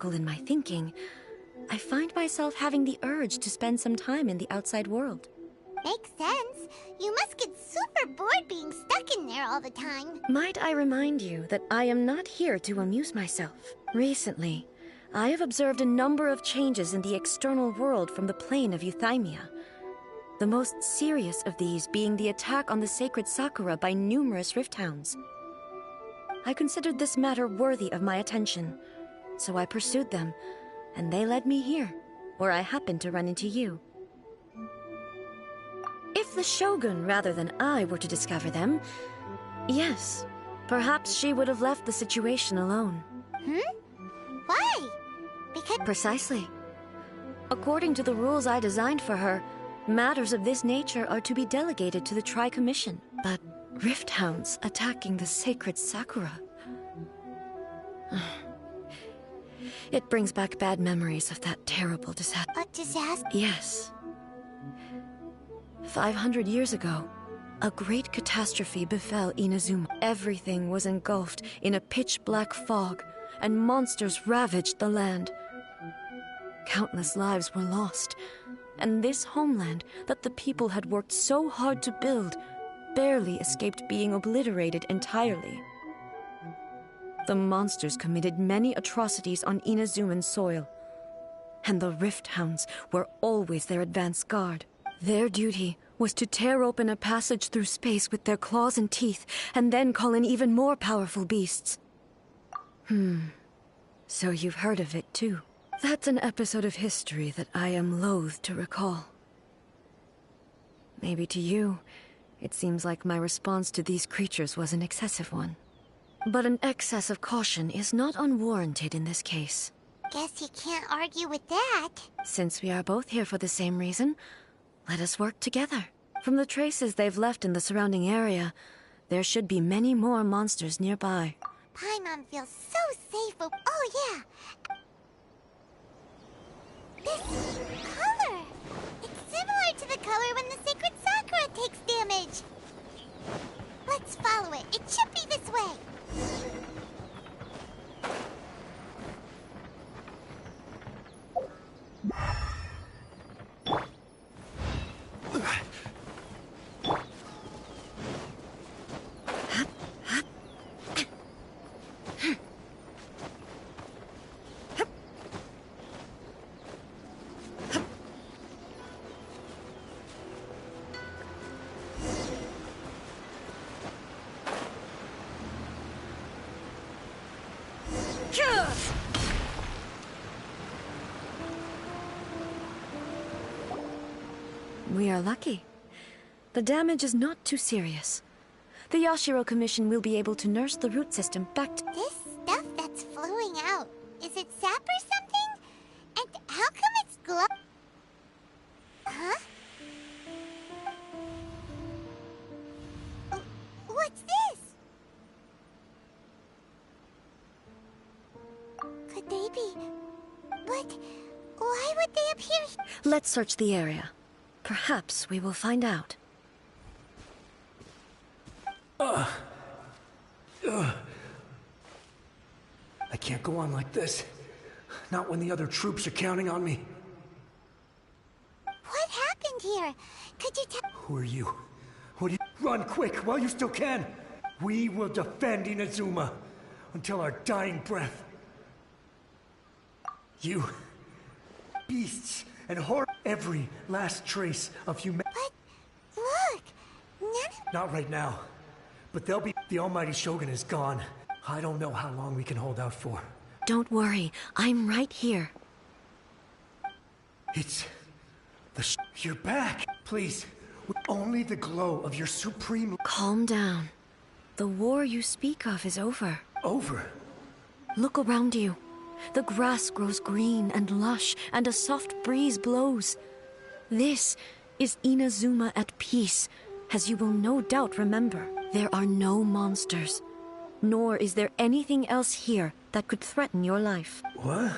logical in my thinking, I find myself having the urge to spend some time in the outside world. Makes sense. You must get super bored being stuck in there all the time. Might I remind you that I am not here to amuse myself. Recently, I have observed a number of changes in the external world from the plane of Euthymia. The most serious of these being the attack on the sacred Sakura by numerous rift hounds. I considered this matter worthy of my attention, so I pursued them, and they led me here, where I happened to run into you. If the Shogun rather than I were to discover them, yes, perhaps she would have left the situation alone. Why? Because... Precisely. According to the rules I designed for her, matters of this nature are to be delegated to the Tri-Commission. But rift hounds attacking the sacred Sakura... It brings back bad memories of that terrible disaster. A disaster? Yes. 500 years ago, a great catastrophe befell Inazuma. Everything was engulfed in a pitch-black fog, and monsters ravaged the land. Countless lives were lost, and this homeland that the people had worked so hard to build barely escaped being obliterated entirely. The monsters committed many atrocities on Inazuman soil, and the Rift Hounds were always their advance guard. Their duty was to tear open a passage through space with their claws and teeth, and then call in even more powerful beasts. So you've heard of it too. That's an episode of history that I am loath to recall. Maybe to you, it seems like my response to these creatures was an excessive one. But an excess of caution is not unwarranted in this case. Guess you can't argue with that. Since we are both here for the same reason, let us work together. From the traces they've left in the surrounding area, there should be many more monsters nearby. Paimon feels so safe. Oh yeah! This color! It's similar to the color when the sacred Sakura takes damage. Let's follow it. It should be this way. We are lucky. The damage is not too serious. The Yashiro Commission will be able to nurse the root system back to... This stuff that's flowing out, is it sap or something? And how come it's glow... Huh? What's this? Could they be... But why would they appear... Let's search the area. Perhaps we will find out. I can't go on like this. Not when the other troops are counting on me. What happened here? Could you tell... Who are you? What do you... Run quick while you still can! We will defend Inazuma until our dying breath. You... beasts and horror... Every last trace of humanity... But... Look! None... Not right now. But they'll be... The Almighty Shogun is gone. I don't know how long we can hold out for. Don't worry, I'm right here. It's... You're back! Please, with only the glow of your supreme... Calm down. The war you speak of is over. Over? Look around you. The grass grows green and lush, and a soft breeze blows. This is Inazuma at peace, as you will no doubt remember. There are no monsters, nor is there anything else here that could threaten your life. What?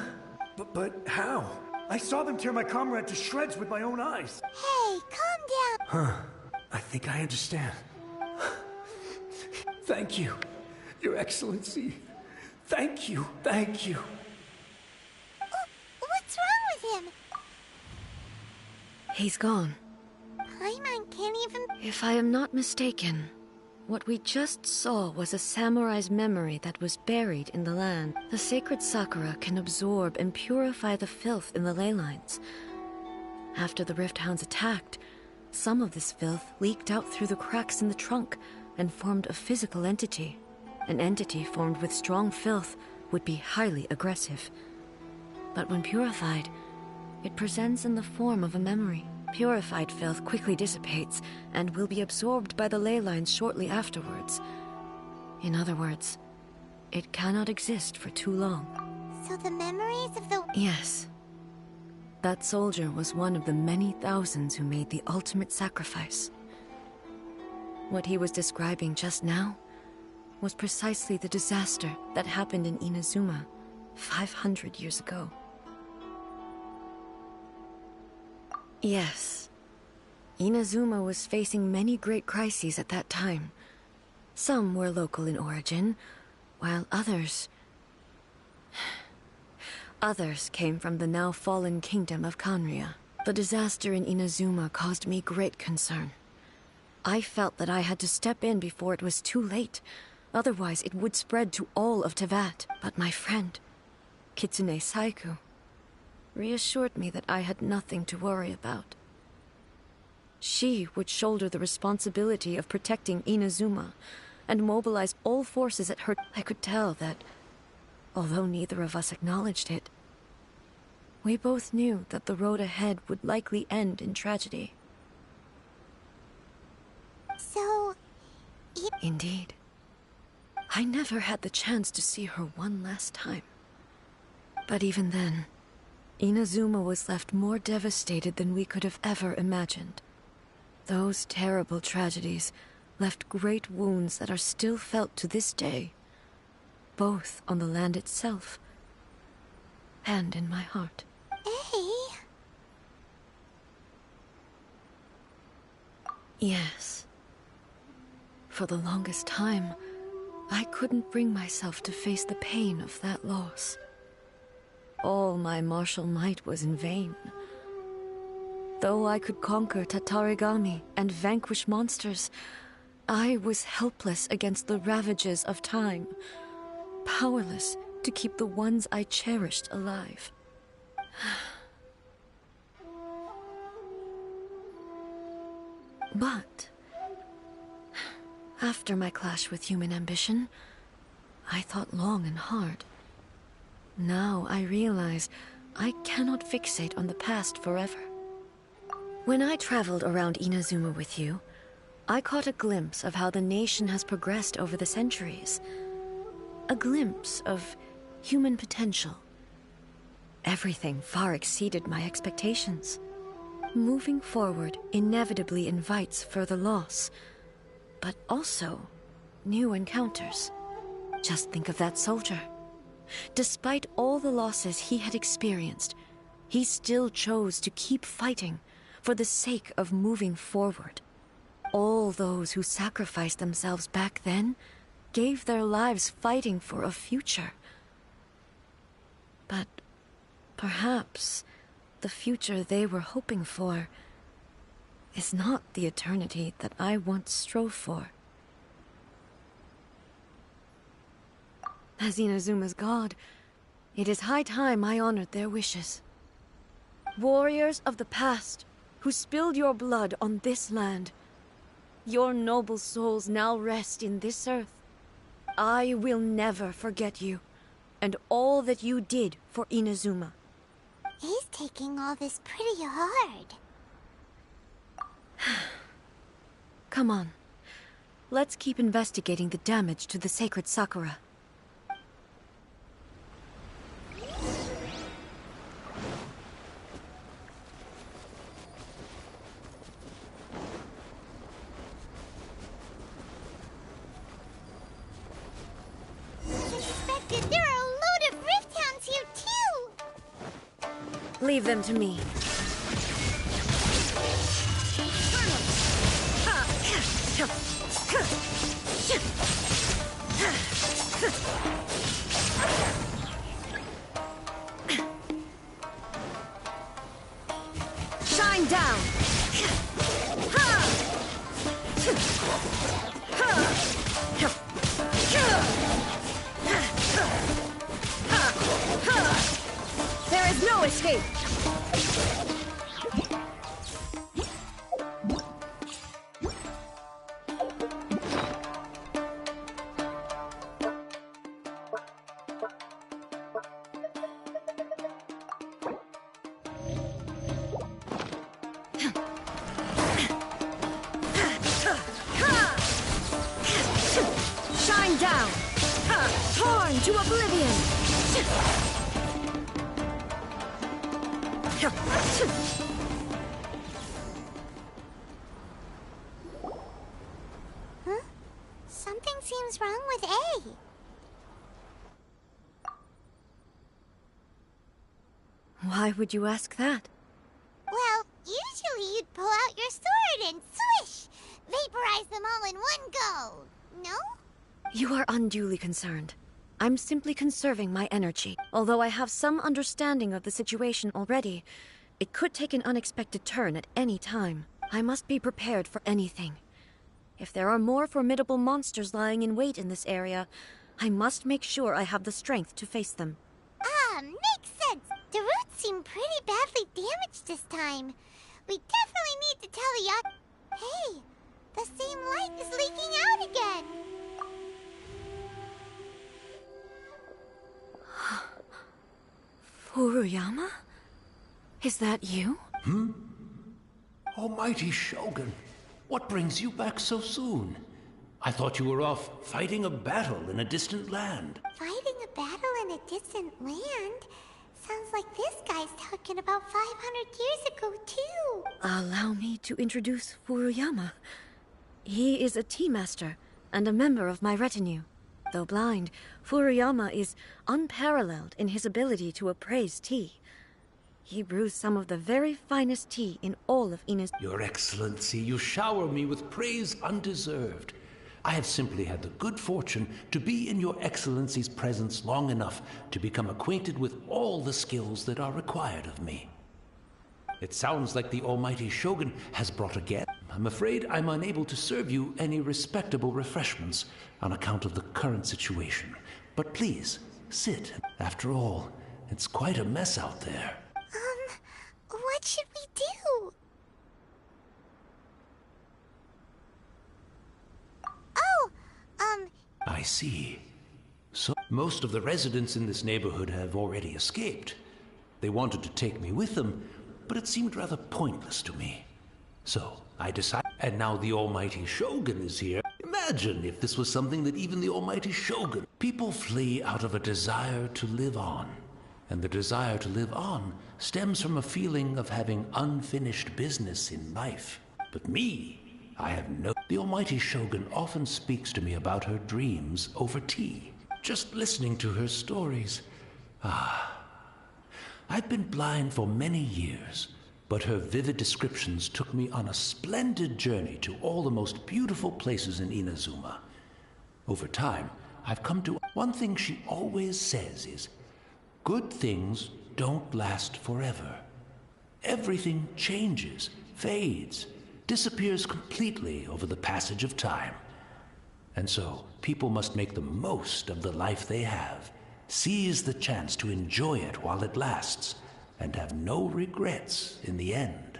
But how? I saw them tear my comrade to shreds with my own eyes. Hey, calm down! Huh. I think I understand. Thank you, Your Excellency. Thank you, thank you. him. He's gone. Paimon can't even... If I am not mistaken, what we just saw was a samurai's memory that was buried in the land. The sacred sakura can absorb and purify the filth in the ley lines. After the Rift Hounds attacked, some of this filth leaked out through the cracks in the trunk and formed a physical entity. An entity formed with strong filth would be highly aggressive. But when purified, it presents in the form of a memory. Purified filth quickly dissipates and will be absorbed by the ley lines shortly afterwards. In other words, it cannot exist for too long. So the memories of the... Yes. That soldier was one of the many thousands who made the ultimate sacrifice. What he was describing just now was precisely the disaster that happened in Inazuma 500 years ago. Yes. Inazuma was facing many great crises at that time. Some were local in origin, while others came from the now fallen kingdom of Kanria. The disaster in Inazuma caused me great concern. I felt that I had to step in before it was too late, otherwise it would spread to all of Tevat. But my friend, Kitsune Saiku, reassured me that I had nothing to worry about. She would shoulder the responsibility of protecting Inazuma and mobilize all forces at her. I could tell that, although neither of us acknowledged it, we both knew that the road ahead would likely end in tragedy. So... Indeed. I never had the chance to see her one last time. But even then, Inazuma was left more devastated than we could have ever imagined. Those terrible tragedies left great wounds that are still felt to this day, both on the land itself and in my heart. Hey. Yes. For the longest time, I couldn't bring myself to face the pain of that loss. All my martial might was in vain. Though I could conquer Tatarigami and vanquish monsters, I was helpless against the ravages of time, powerless to keep the ones I cherished alive. But after my clash with human ambition, I thought long and hard. Now I realize I cannot fixate on the past forever. When I traveled around Inazuma with you, I caught a glimpse of how the nation has progressed over the centuries. A glimpse of human potential. Everything far exceeded my expectations. Moving forward inevitably invites further loss, but also new encounters. Just think of that soldier. Despite all the losses he had experienced, he still chose to keep fighting for the sake of moving forward. All those who sacrificed themselves back then gave their lives fighting for a future. But perhaps the future they were hoping for is not the eternity that I once strove for. As Inazuma's god, it is high time I honored their wishes. Warriors of the past, who spilled your blood on this land, your noble souls now rest in this earth. I will never forget you, and all that you did for Inazuma. He's taking all this pretty hard. Come on. Let's keep investigating the damage to the sacred Sakura. Suspected there are a load of Rift Hounds here too! Leave them to me. Shine down! There is no escape! Shine down! Torn to oblivion! Huh? Something seems wrong with A. Why would you ask that? Well, usually you'd pull out your sword and swish! Vaporize them all in one go! No? You are unduly concerned. I'm simply conserving my energy. Although I have some understanding of the situation already, it could take an unexpected turn at any time. I must be prepared for anything. If there are more formidable monsters lying in wait in this area, I must make sure I have the strength to face them. Ah, makes sense. The roots seem pretty badly damaged this time. We definitely need to tell the yacht. Hey, the same light is leaking out again. Furuyama? Is that you? Almighty Shogun, what brings you back so soon? I thought you were off fighting a battle in a distant land. Fighting a battle in a distant land? Sounds like this guy's talking about 500 years ago, too. Allow me to introduce Furuyama. He is a tea master and a member of my retinue. Though blind, Furuyama is unparalleled in his ability to appraise tea. He brews some of the very finest tea in all of Inazuma. Your Excellency, you shower me with praise undeserved. I have simply had the good fortune to be in your Excellency's presence long enough to become acquainted with all the skills that are required of me. It sounds like the Almighty Shogun has brought a guest. I'm afraid I'm unable to serve you any respectable refreshments on account of the current situation. But please, sit. After all, it's quite a mess out there. What should we do? Oh, I see. So most of the residents in this neighborhood have already escaped. They wanted to take me with them, but it seemed rather pointless to me. So I decided, and now the Almighty Shogun is here. Imagine if this was something that even the Almighty Shogun... People flee out of a desire to live on. And the desire to live on stems from a feeling of having unfinished business in life. But me, I have no... The Almighty Shogun often speaks to me about her dreams over tea. Just listening to her stories. I've been blind for many years, but her vivid descriptions took me on a splendid journey to all the most beautiful places in Inazuma. Over time, I've come to... One thing she always says is, good things don't last forever. Everything changes, fades, disappears completely over the passage of time. And so, people must make the most of the life they have, seize the chance to enjoy it while it lasts, and have no regrets in the end.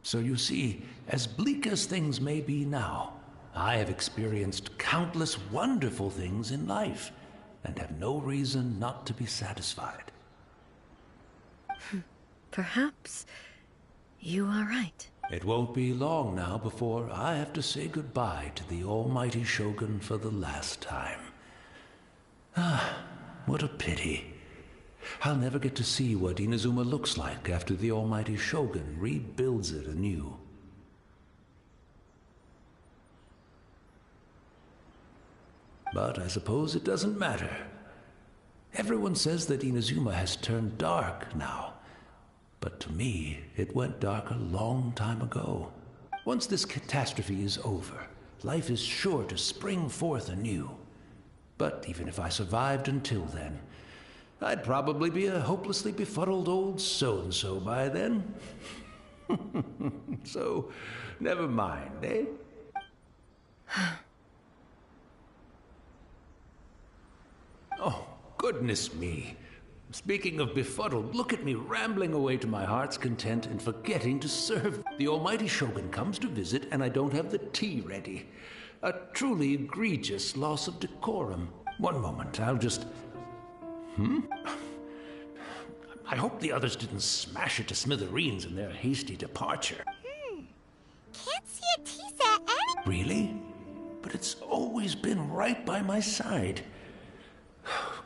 So you see, as bleak as things may be now, I have experienced countless wonderful things in life, and have no reason not to be satisfied. Perhaps you are right. It won't be long now before I have to say goodbye to the Almighty Shogun for the last time. What a pity. I'll never get to see what Inazuma looks like after the Almighty Shogun rebuilds it anew. But I suppose it doesn't matter. Everyone says that Inazuma has turned dark now. But to me, it went dark a long time ago. Once this catastrophe is over, life is sure to spring forth anew. But even if I survived until then, I'd probably be a hopelessly befuddled old so-and-so by then. So, never mind, eh? Oh, goodness me. Speaking of befuddled, look at me rambling away to my heart's content and forgetting to serve. The almighty Shogun comes to visit and I don't have the tea ready. A truly egregious loss of decorum. One moment, I'll just... I hope the others didn't smash it to smithereens in their hasty departure. Can't see a tea set any... Really? But it's always been right by my side.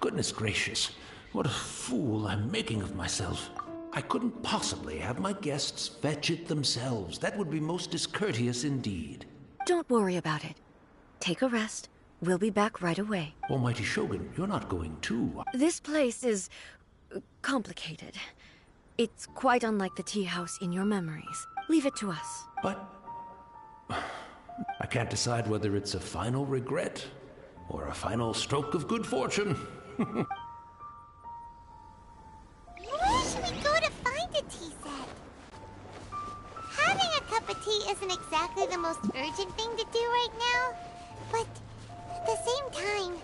Goodness gracious. What a fool I'm making of myself. I couldn't possibly have my guests fetch it themselves. That would be most discourteous indeed. Don't worry about it. Take a rest. We'll be back right away. Almighty Shogun, you're not going too. This place is... complicated. It's quite unlike the tea house in your memories. Leave it to us. But... I can't decide whether it's a final regret or a final stroke of good fortune. Where should we go to find a tea set? Having a cup of tea isn't exactly the most urgent thing to do right now, but at the same time,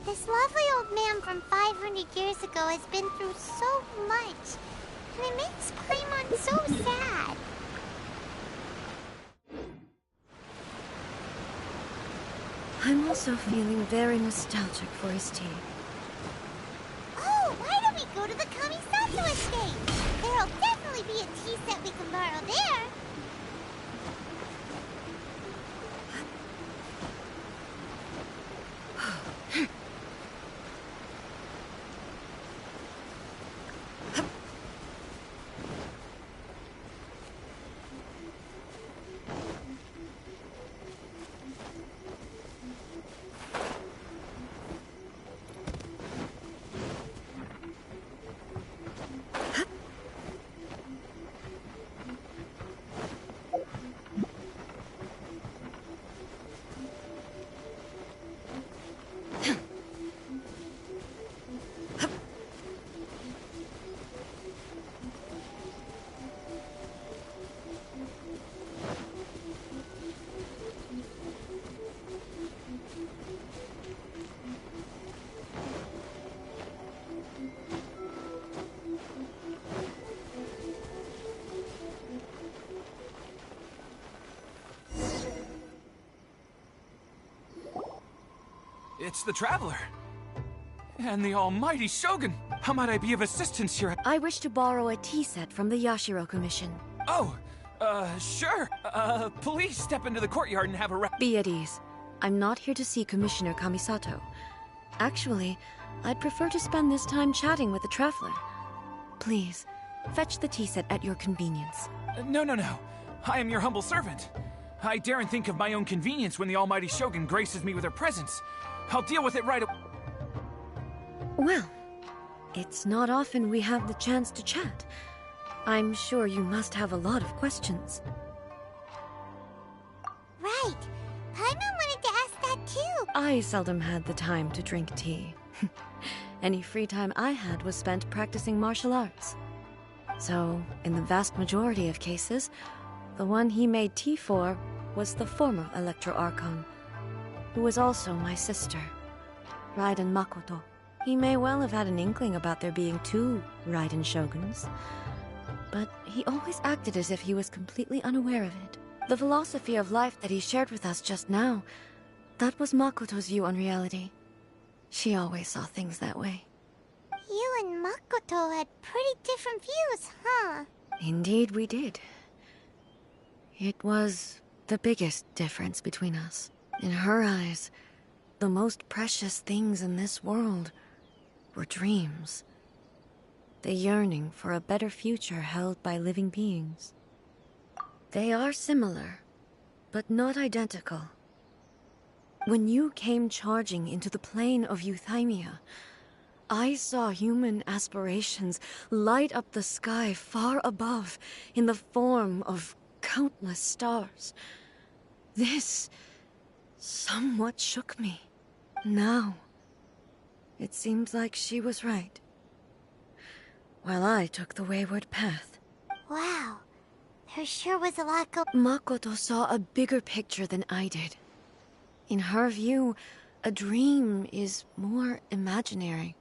this lovely old man from 500 years ago has been through so much, and it makes Paimon so sad. I'm also feeling very nostalgic for his tea. Oh, why don't we go to the Kamisato estate? There'll definitely be a tea set we can borrow there. It's the Traveler. And the almighty Shogun. How might I be of assistance here? I wish to borrow a tea set from the Yashiro Commission. Oh, sure. Please step into the courtyard and have a Be at ease. I'm not here to see Commissioner Kamisato. Actually, I'd prefer to spend this time chatting with the Traveler. Please, fetch the tea set at your convenience. No. I am your humble servant. I daren't think of my own convenience when the almighty Shogun graces me with her presence. I'll deal with it right away. Well, it's not often we have the chance to chat. I'm sure you must have a lot of questions. Right. Paimon wanted to ask that too. I seldom had the time to drink tea. Any free time I had was spent practicing martial arts. So, in the vast majority of cases, the one he made tea for was the former Electro Archon, who was also my sister, Raiden Makoto. He may well have had an inkling about there being two Raiden Shoguns, but he always acted as if he was completely unaware of it. The philosophy of life that he shared with us just now, that was Makoto's view on reality. She always saw things that way. You and Makoto had pretty different views, huh? Indeed we did. It was the biggest difference between us. In her eyes, the most precious things in this world were dreams. The yearning for a better future held by living beings. They are similar, but not identical. When you came charging into the plane of Euthymia, I saw human aspirations light up the sky far above in the form of countless stars. This somewhat shook me. Now, it seems like she was right, while I took the wayward path. Wow. There sure was a lot Makoto saw a bigger picture than I did. In her view, a dream is more imaginary,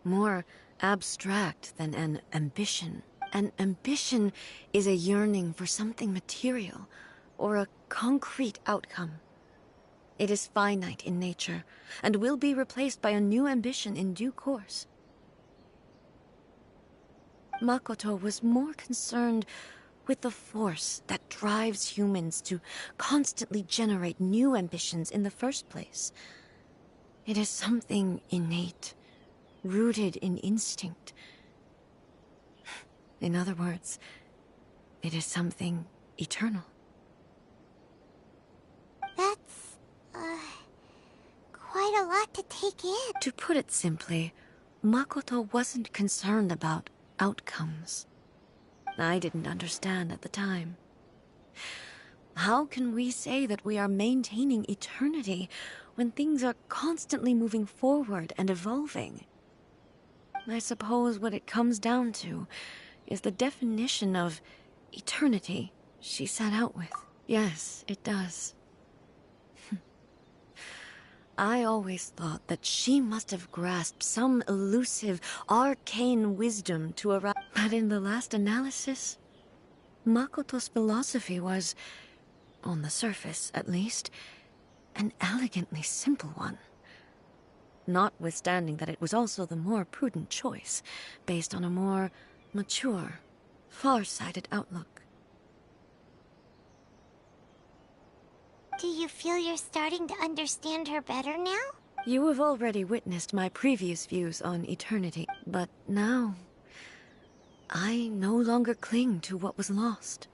more abstract than an ambition. An ambition is a yearning for something material, or a concrete outcome. It is finite in nature, and will be replaced by a new ambition in due course. Makoto was more concerned with the force that drives humans to constantly generate new ambitions in the first place. It is something innate, rooted in instinct. In other words, it is something eternal. That's, quite a lot to take in. To put it simply, Makoto wasn't concerned about outcomes. I didn't understand at the time. How can we say that we are maintaining eternity when things are constantly moving forward and evolving? I suppose what it comes down to is the definition of eternity she set out with. Yes, it does. I always thought that she must have grasped some elusive, arcane wisdom to arrive. But in the last analysis, Makoto's philosophy was, on the surface at least, an elegantly simple one. Notwithstanding that it was also the more prudent choice, based on a more mature, far-sighted outlook. Do you feel you're starting to understand her better now? You have already witnessed my previous views on eternity, but now I no longer cling to what was lost.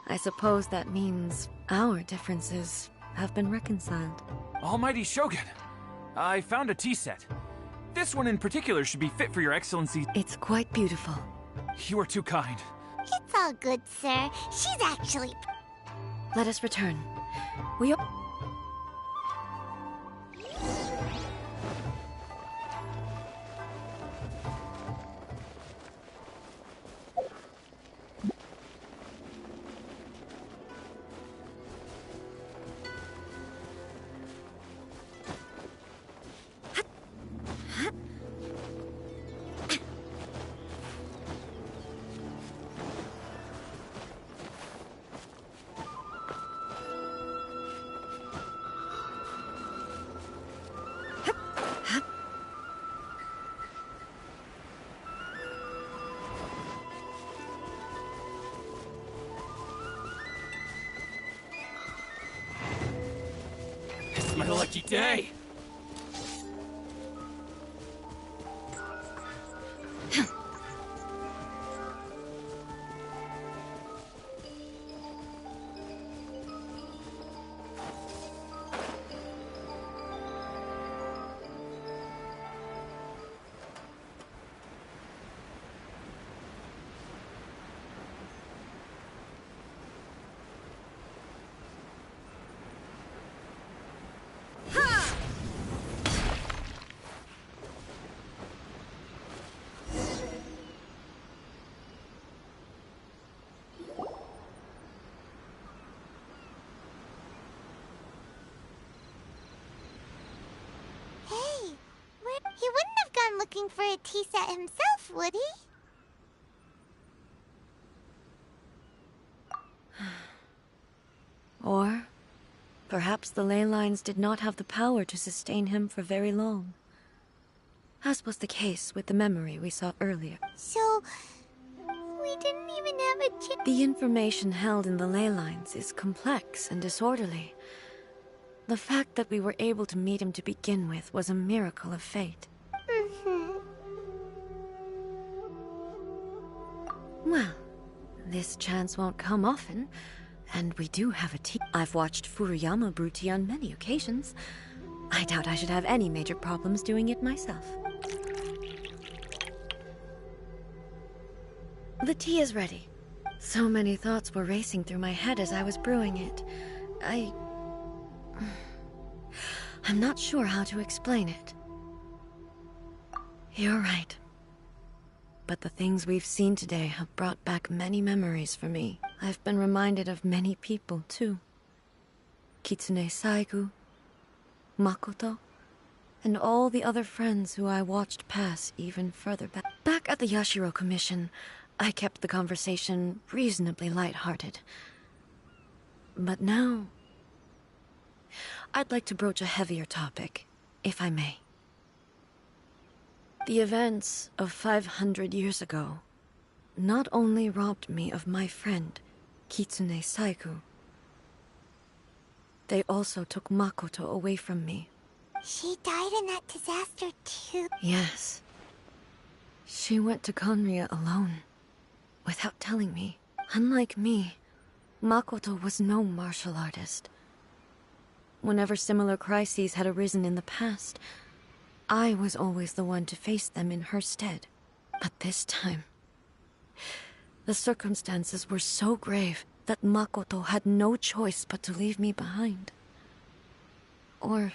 I suppose that means our differences have been reconciled. Almighty Shogun, I found a tea set. This one in particular should be fit for your excellency. It's quite beautiful. You are too kind. It's all good, sir. She's actually... Let us return. We are... It's my lucky day. He wouldn't have gone looking for a tea set himself, would he? Or perhaps the ley lines did not have the power to sustain him for very long. As was the case with the memory we saw earlier. So, we didn't even have a chance. The information held in the ley lines is complex and disorderly. The fact that we were able to meet him to begin with was a miracle of fate. Well, this chance won't come often, and we do have a tea. I've watched Furuyama brew tea on many occasions. I doubt I should have any major problems doing it myself. The tea is ready. So many thoughts were racing through my head as I was brewing it. I'm not sure how to explain it. You're right. But the things we've seen today have brought back many memories for me. I've been reminded of many people, too. Kitsune Saigu, Makoto, and all the other friends who I watched pass even further back. Back at the Yashiro Commission, I kept the conversation reasonably lighthearted. But now, I'd like to broach a heavier topic, if I may. The events of 500 years ago not only robbed me of my friend, Kitsune Saigu, they also took Makoto away from me. She died in that disaster too. Yes. She went to Conria alone, without telling me. Unlike me, Makoto was no martial artist. Whenever similar crises had arisen in the past, I was always the one to face them in her stead. But this time, the circumstances were so grave that Makoto had no choice but to leave me behind. Or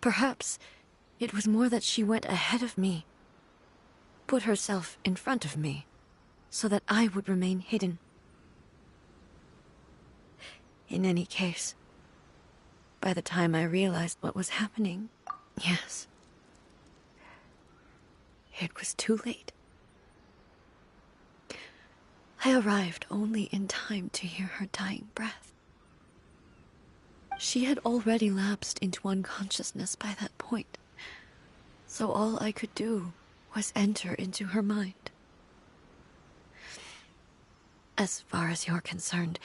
perhaps it was more that she went ahead of me, put herself in front of me, so that I would remain hidden. In any case, by the time I realized what was happening, yes, it was too late. I arrived only in time to hear her dying breath. She had already lapsed into unconsciousness by that point, so all I could do was enter into her mind. As far as you're concerned,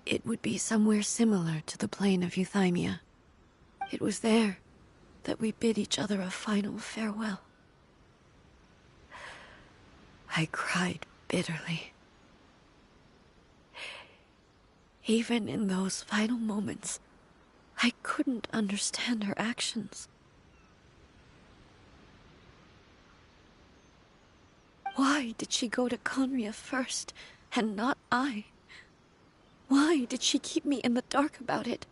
it would be somewhere similar to the plane of Euthymia. It was there that we bid each other a final farewell. I cried bitterly. Even in those final moments, I couldn't understand her actions. Why did she go to Conria first, and not I? Why did she keep me in the dark about it?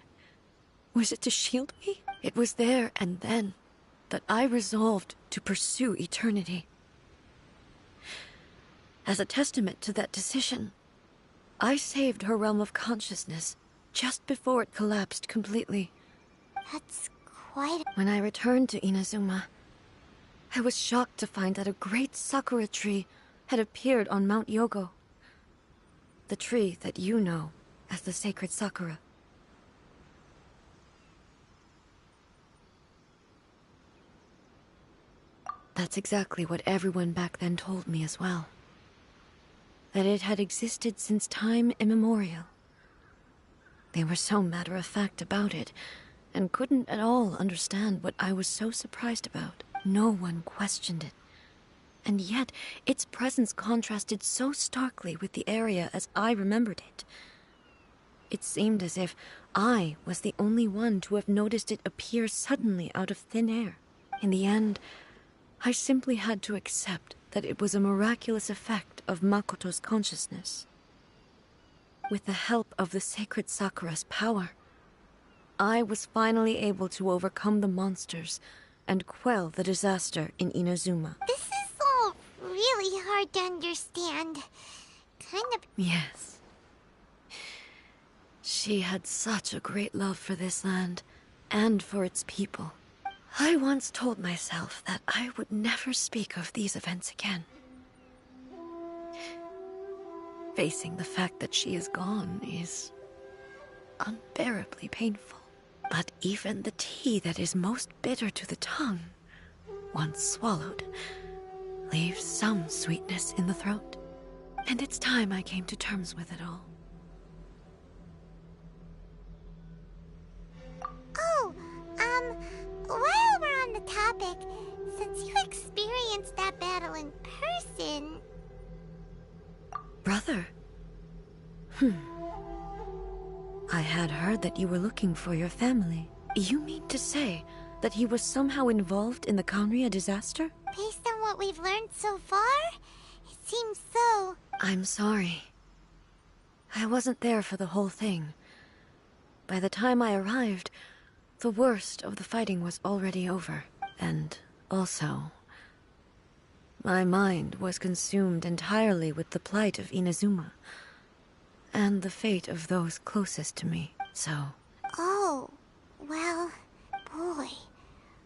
Was it to shield me? It was there and then that I resolved to pursue eternity. As a testament to that decision, I saved her realm of consciousness just before it collapsed completely. That's quite... When I returned to Inazuma, I was shocked to find that a great sakura tree had appeared on Mount Yogo. The tree that you know as the sacred sakura. That's exactly what everyone back then told me as well. That it had existed since time immemorial. They were so matter-of-fact about it, and couldn't at all understand what I was so surprised about. No one questioned it. And yet, its presence contrasted so starkly with the area as I remembered it. It seemed as if I was the only one to have noticed it appear suddenly out of thin air. In the end, I simply had to accept that it was a miraculous effect of Makoto's consciousness. With the help of the sacred Sakura's power, I was finally able to overcome the monsters and quell the disaster in Inazuma. This is all really hard to understand. Kind of... Yes. She had such a great love for this land, and for its people. I once told myself that I would never speak of these events again. Facing the fact that she is gone is unbearably painful. But even the tea that is most bitter to the tongue, once swallowed, leaves some sweetness in the throat. And it's time I came to terms with it all. Oh, while we're on the topic, since you experienced that battle in person... Brother? I had heard that you were looking for your family. You mean to say that he was somehow involved in the Conria disaster? Based on what we've learned so far, it seems so. I'm sorry. I wasn't there for the whole thing. By the time I arrived, the worst of the fighting was already over. And also, my mind was consumed entirely with the plight of Inazuma and the fate of those closest to me, so... Oh, well, boy.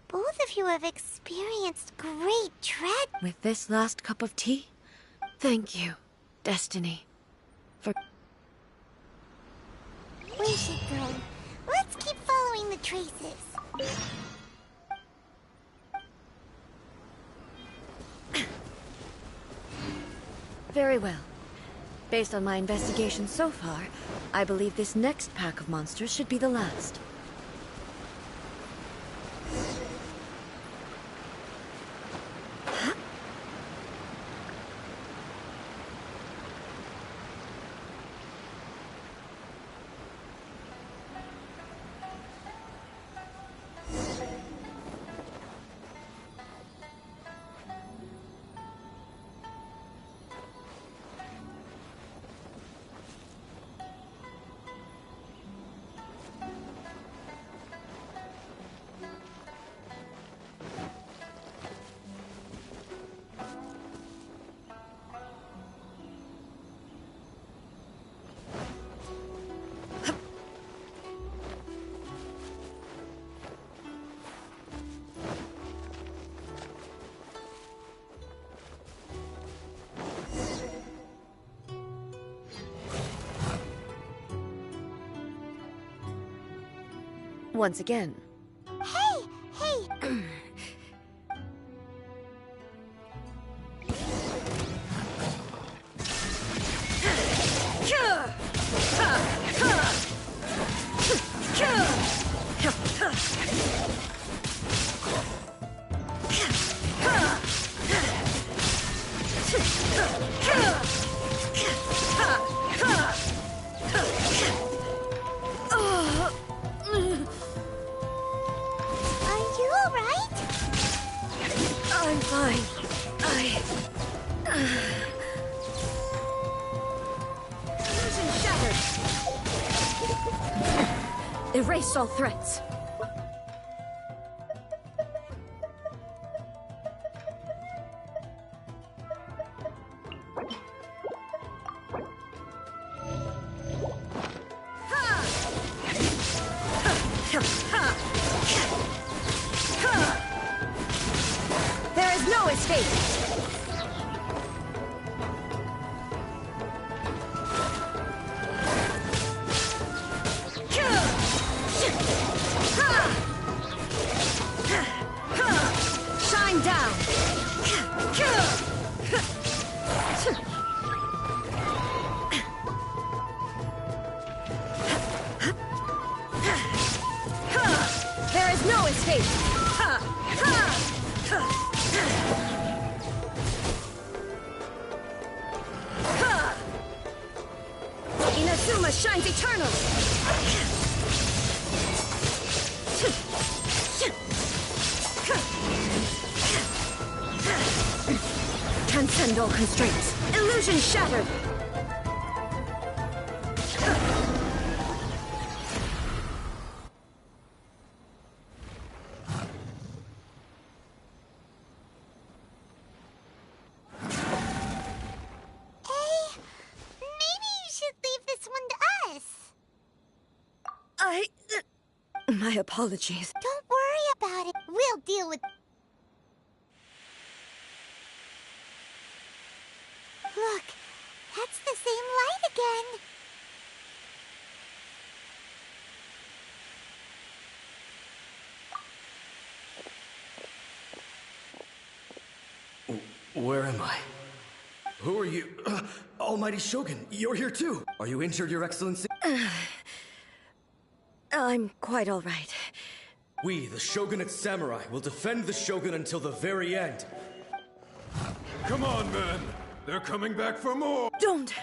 Both of you have experienced great dread. With this last cup of tea, thank you, Destiny, for... We should go. Let's keep following the traces. Very well. Based on my investigation so far, I believe this next pack of monsters should be the last. Once again. Hey! Hey! I'm fine. Illusion shattered. Erase all threats. There is no escape! Shine down! There is no escape! Inazuma shines eternal! Transcend all constraints. Illusion shattered! My apologies. Don't worry about it. We'll deal with... Look, that's the same light again. Where am I? Who are you? Almighty Shogun, you're here too. Are you injured, Your Excellency? I'm quite all right. We, the Shogunate Samurai, will defend the Shogun until the very end. Come on, men. They're coming back for more. Don't!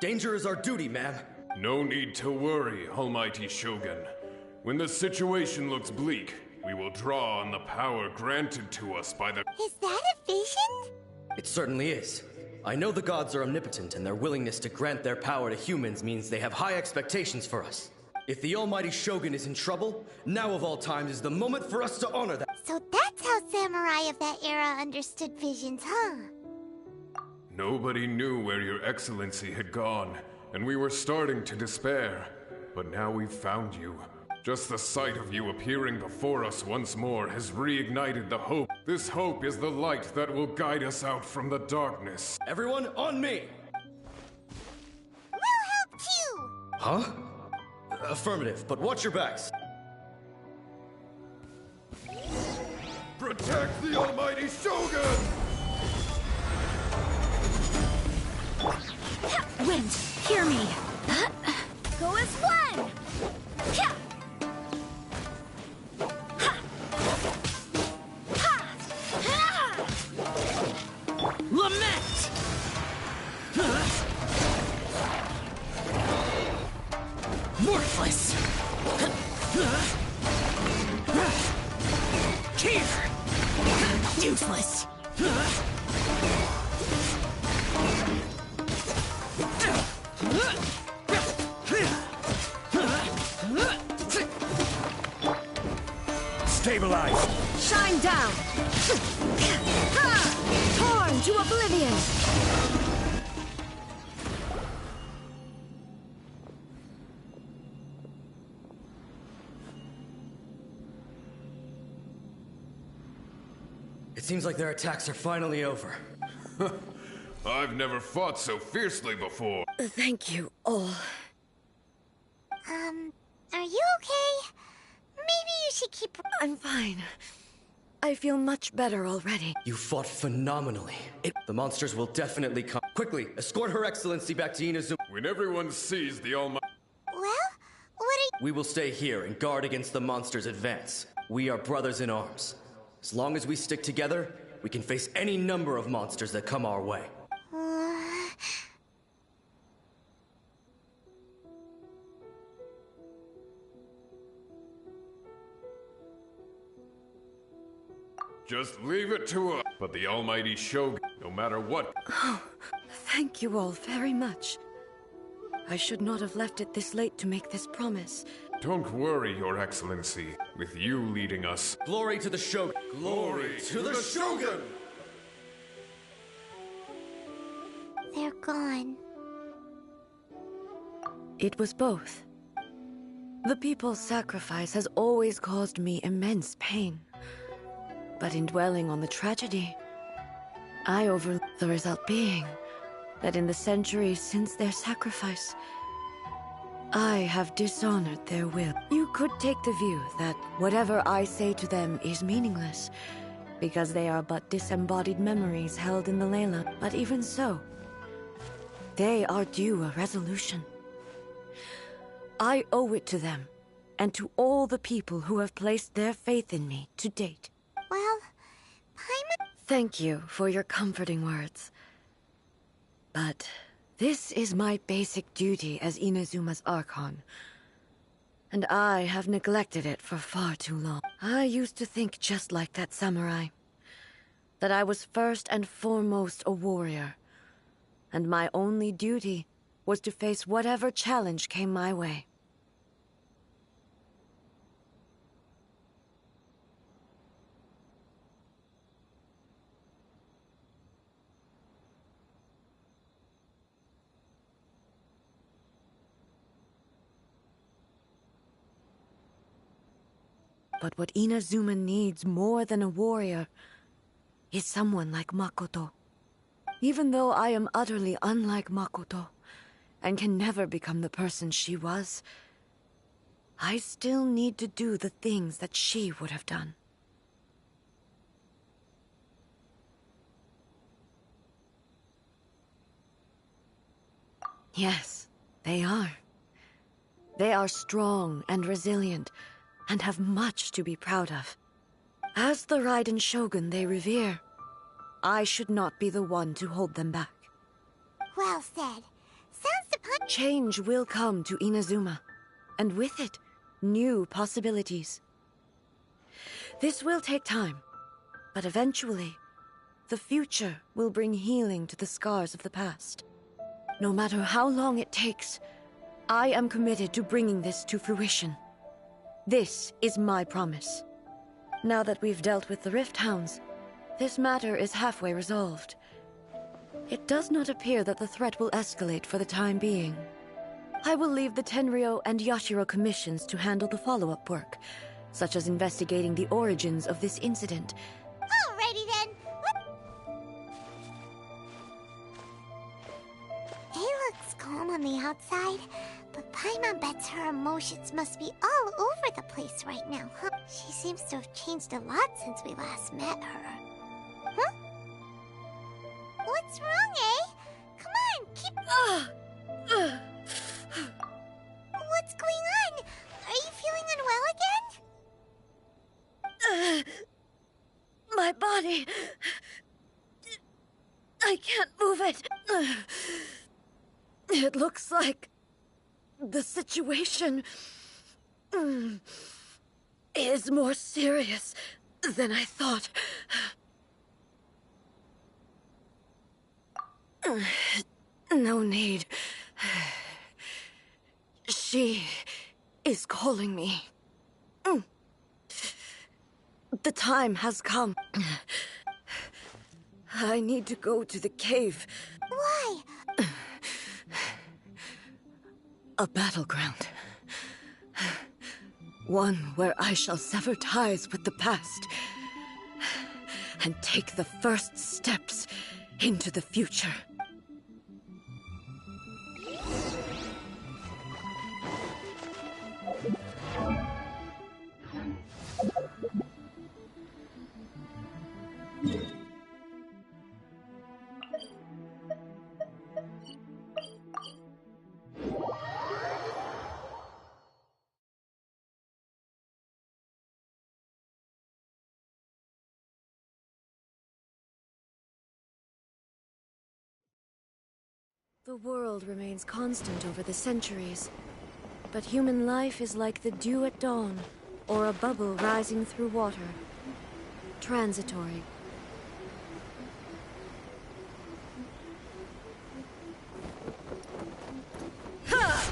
Danger is our duty, ma'am. No need to worry, Almighty Shogun. When the situation looks bleak, we will draw on the power granted to us by the— Is that a vision? It certainly is. I know the gods are omnipotent, and their willingness to grant their power to humans means they have high expectations for us. If the Almighty Shogun is in trouble, now of all times is the moment for us to honor that. So that's how samurai of that era understood visions, huh? Nobody knew where your excellency had gone, and we were starting to despair. But now we've found you. Just the sight of you appearing before us once more has reignited the hope. This hope is the light that will guide us out from the darkness. Everyone, on me! We'll help too! Huh? Affirmative, but watch your backs. Protect the Almighty Shogun! Wind, hear me! Go as one! Lament! Worthless! Here! Useless! Stabilize! Shine down! Torn to oblivion! It seems like their attacks are finally over. I've never fought so fiercely before. Thank you all. Are you okay? Maybe you should keep... I'm fine. I feel much better already. You fought phenomenally. The monsters will definitely come. Quickly, escort Her Excellency back to Inazuma. When everyone sees the Almighty— Well, what are We will stay here and guard against the monsters' advance. We are brothers in arms. As long as we stick together, we can face any number of monsters that come our way. Just leave it to us. But the Almighty Shogun, no matter what— Thank you all very much. I should not have left it this late to make this promise. Don't worry, Your Excellency. With you leading us— Glory to the Shogun! Glory to the Shogun! They're gone. It was both. The people's sacrifice has always caused me immense pain. But in dwelling on the tragedy, I overlooked the result being that in the centuries since their sacrifice, I have dishonored their will. You could take the view that whatever I say to them is meaningless, because they are but disembodied memories held in the Layla. But even so, they are due a resolution. I owe it to them, and to all the people who have placed their faith in me to date. Well, Paimon... Thank you for your comforting words. But this is my basic duty as Inazuma's Archon, and I have neglected it for far too long. I used to think just like that samurai, that I was first and foremost a warrior, and my only duty was to face whatever challenge came my way. But what Inazuma needs more than a warrior is someone like Makoto. Even though I am utterly unlike Makoto, and can never become the person she was, I still need to do the things that she would have done. Yes, they are. They are strong and resilient, and have much to be proud of. As the Raiden Shogun they revere, I should not be the one to hold them back. Well said. Sounds to Change will come to Inazuma, and with it, new possibilities. This will take time, but eventually, the future will bring healing to the scars of the past. No matter how long it takes, I am committed to bringing this to fruition. This is my promise. Now that we've dealt with the Rift Hounds, this matter is halfway resolved. It does not appear that the threat will escalate for the time being. I will leave the Tenryo and Yashiro commissions to handle the follow-up work, such as investigating the origins of this incident. Alrighty then. It looks calm on the outside, but Paimon bets her emotions must be all over the place right now, huh? She seems to have changed a lot since we last met her. Huh? What's wrong, eh? Come on, keep... What's going on? Are you feeling unwell again? My body... I can't move it. It looks like the situation is more serious than I thought. No need. She is calling me. The time has come. I need to go to the cave. Why? A battleground. One where I shall sever ties with the past and take the first steps into the future. The world remains constant over the centuries, but human life is like the dew at dawn, or a bubble rising through water. Transitory. Ha!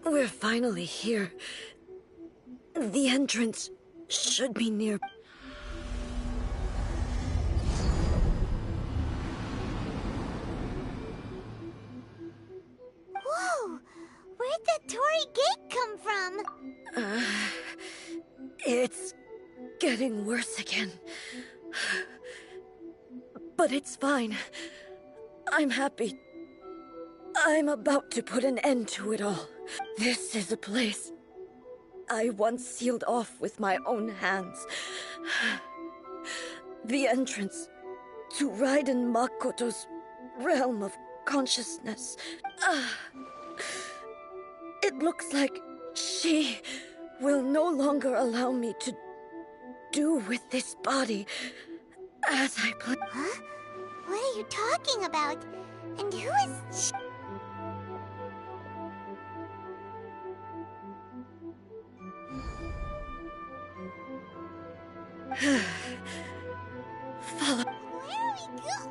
We're finally here. The entrance should be near. Whoa! Where'd that Torii gate come from? It's getting worse again. But it's fine. I'm happy. I'm about to put an end to it all. This is a place I once sealed off with my own hands. The entrance to Raiden Makoto's realm of consciousness. It looks like she will no longer allow me to do with this body as I please. Huh? What are you talking about? And who is she? Follow. Where are we going?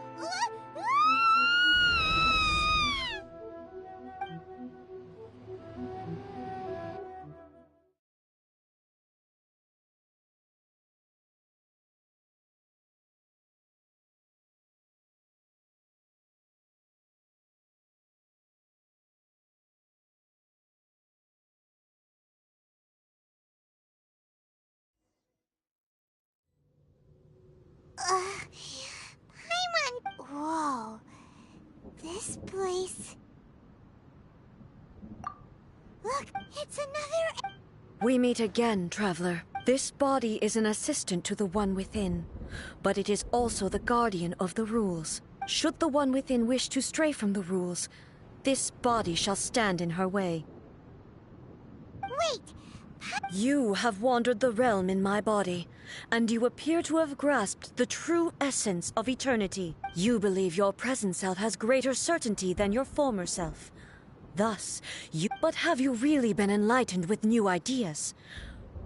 Paimon. Whoa. This place. Look, it's another. We meet again, traveler. This body is an assistant to the One Within, but it is also the guardian of the rules. Should the One Within wish to stray from the rules, this body shall stand in her way. Wait, You have wandered the realm in my body, and you appear to have grasped the true essence of eternity. You believe your present self has greater certainty than your former self. Thus, But have you really been enlightened with new ideas?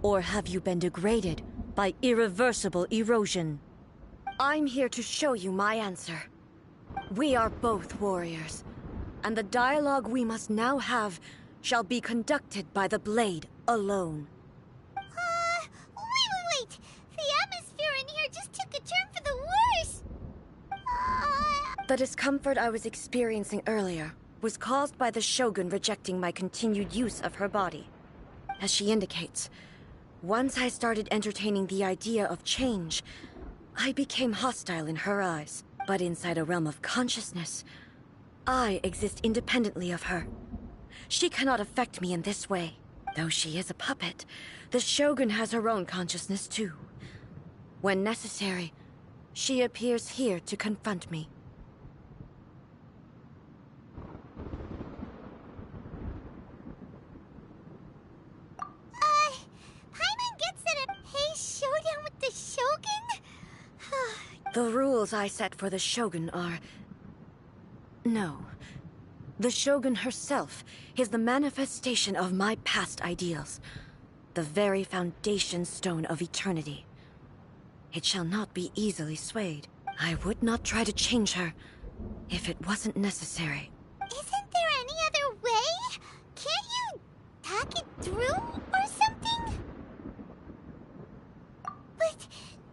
Or have you been degraded by irreversible erosion? I'm here to show you my answer. We are both warriors, and the dialogue we must now have shall be conducted by the blade alone. Wait! The atmosphere in here just took a turn for the worse! The discomfort I was experiencing earlier was caused by the Shogun rejecting my continued use of her body. As she indicates, once I started entertaining the idea of change, I became hostile in her eyes. But inside a realm of consciousness, I exist independently of her. She cannot affect me in this way. Though she is a puppet, the Shogun has her own consciousness too. When necessary, she appears here to confront me. Paimon gets that a Hey showdown with the Shogun? The rules I set for the Shogun are... No. The Shogun herself is the manifestation of my past ideals. The very foundation stone of eternity. It shall not be easily swayed. I would not try to change her if it wasn't necessary. Isn't there any other way? Can't you talk it through or something? But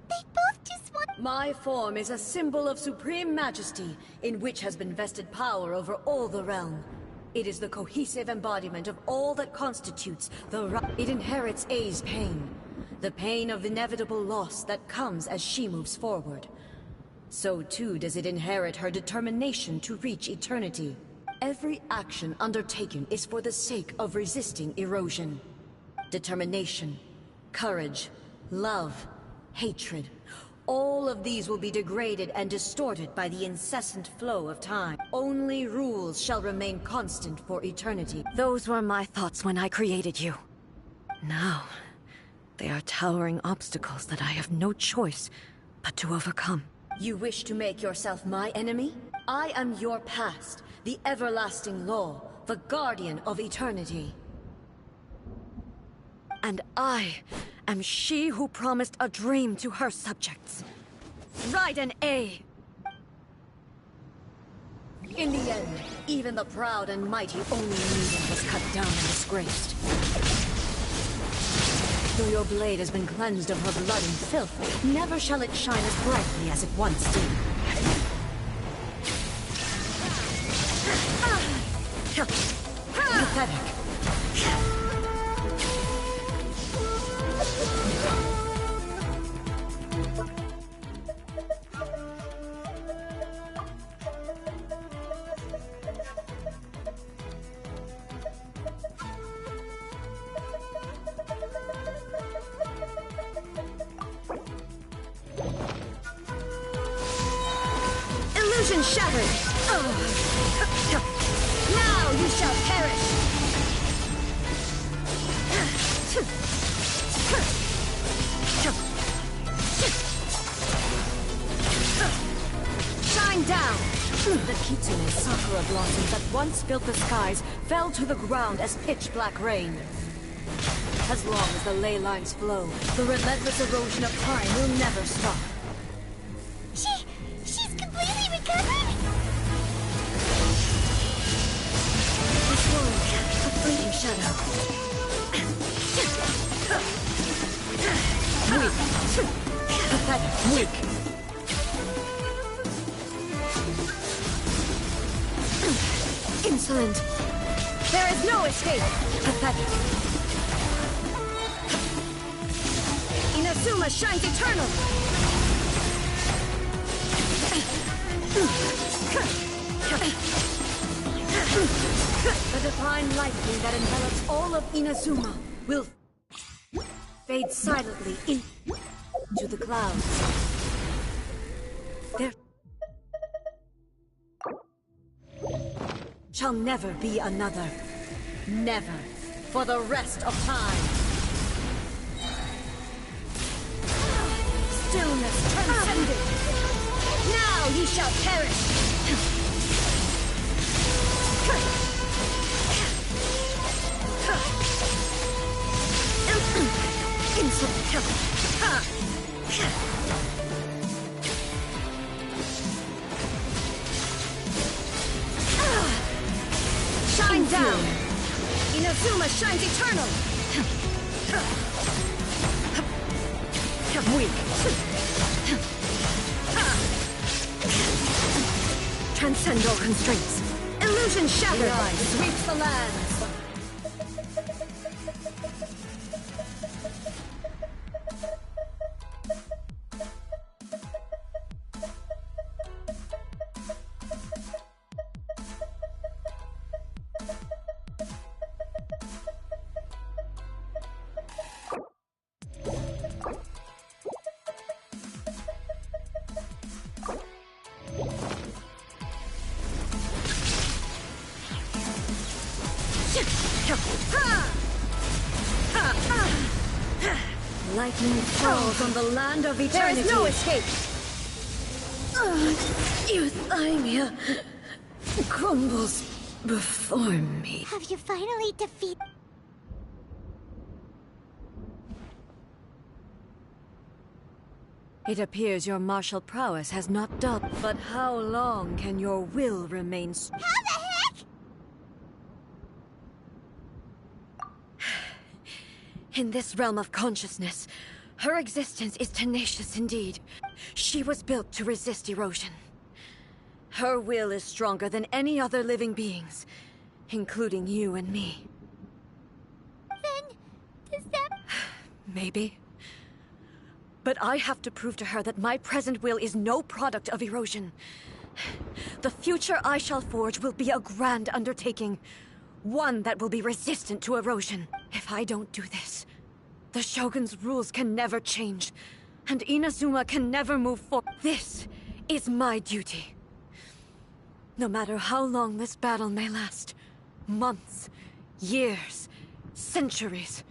they both just want... My form is a symbol of supreme majesty, in which has been vested power over all the realm. It is the cohesive embodiment of all that constitutes the It inherits A's pain, the pain of inevitable loss that comes as she moves forward. So too does it inherit her determination to reach eternity. Every action undertaken is for the sake of resisting erosion. Determination, courage, love, hatred. All of these will be degraded and distorted by the incessant flow of time. Only rules shall remain constant for eternity. Those were my thoughts when I created you. Now, they are towering obstacles that I have no choice but to overcome. You wish to make yourself my enemy? I am your past, the everlasting law, the guardian of eternity. And I am she who promised a dream to her subjects. Raiden A. In the end, even the proud and mighty only Mugen was cut down and disgraced. Though your blade has been cleansed of her blood and filth, never shall it shine as brightly as it once did. Pathetic. Illusion shattered! Now you shall perish! Shine down! The kitsune sakura blossoms that once filled the skies fell to the ground as pitch-black rain. As long as the ley lines flow, the relentless erosion of time will never stop. She's completely recovered? This world, a fleeting shadow. Weak. Pathetic. Weak. Insolent. There is no escape. Pathetic. Inazuma shines eternal. The divine lightning that envelops all of Inazuma will fade silently into the clouds. There shall never be another. Never. For the rest of time. stillness transcended. Now ye shall perish. Insult killer. Shine down! Inazuma shines eternal! Weak. Transcend all constraints. Illusion shattered! Sweeps the lands! Lightning falls on the land of eternity. There is no escape. Euthymia crumbles before me. Have you finally defeated? It appears your martial prowess has not dulled. But how long can your will remain How the heck? In this realm of consciousness, her existence is tenacious indeed. She was built to resist erosion. Her will is stronger than any other living being's, including you and me. Then, does that... Maybe. But I have to prove to her that my present will is no product of erosion. The future I shall forge will be a grand undertaking. One that will be resistant to erosion. If I don't do this, the Shogun's rules can never change, and Inazuma can never move forward. This is my duty. No matter how long this battle may last, months, years, centuries,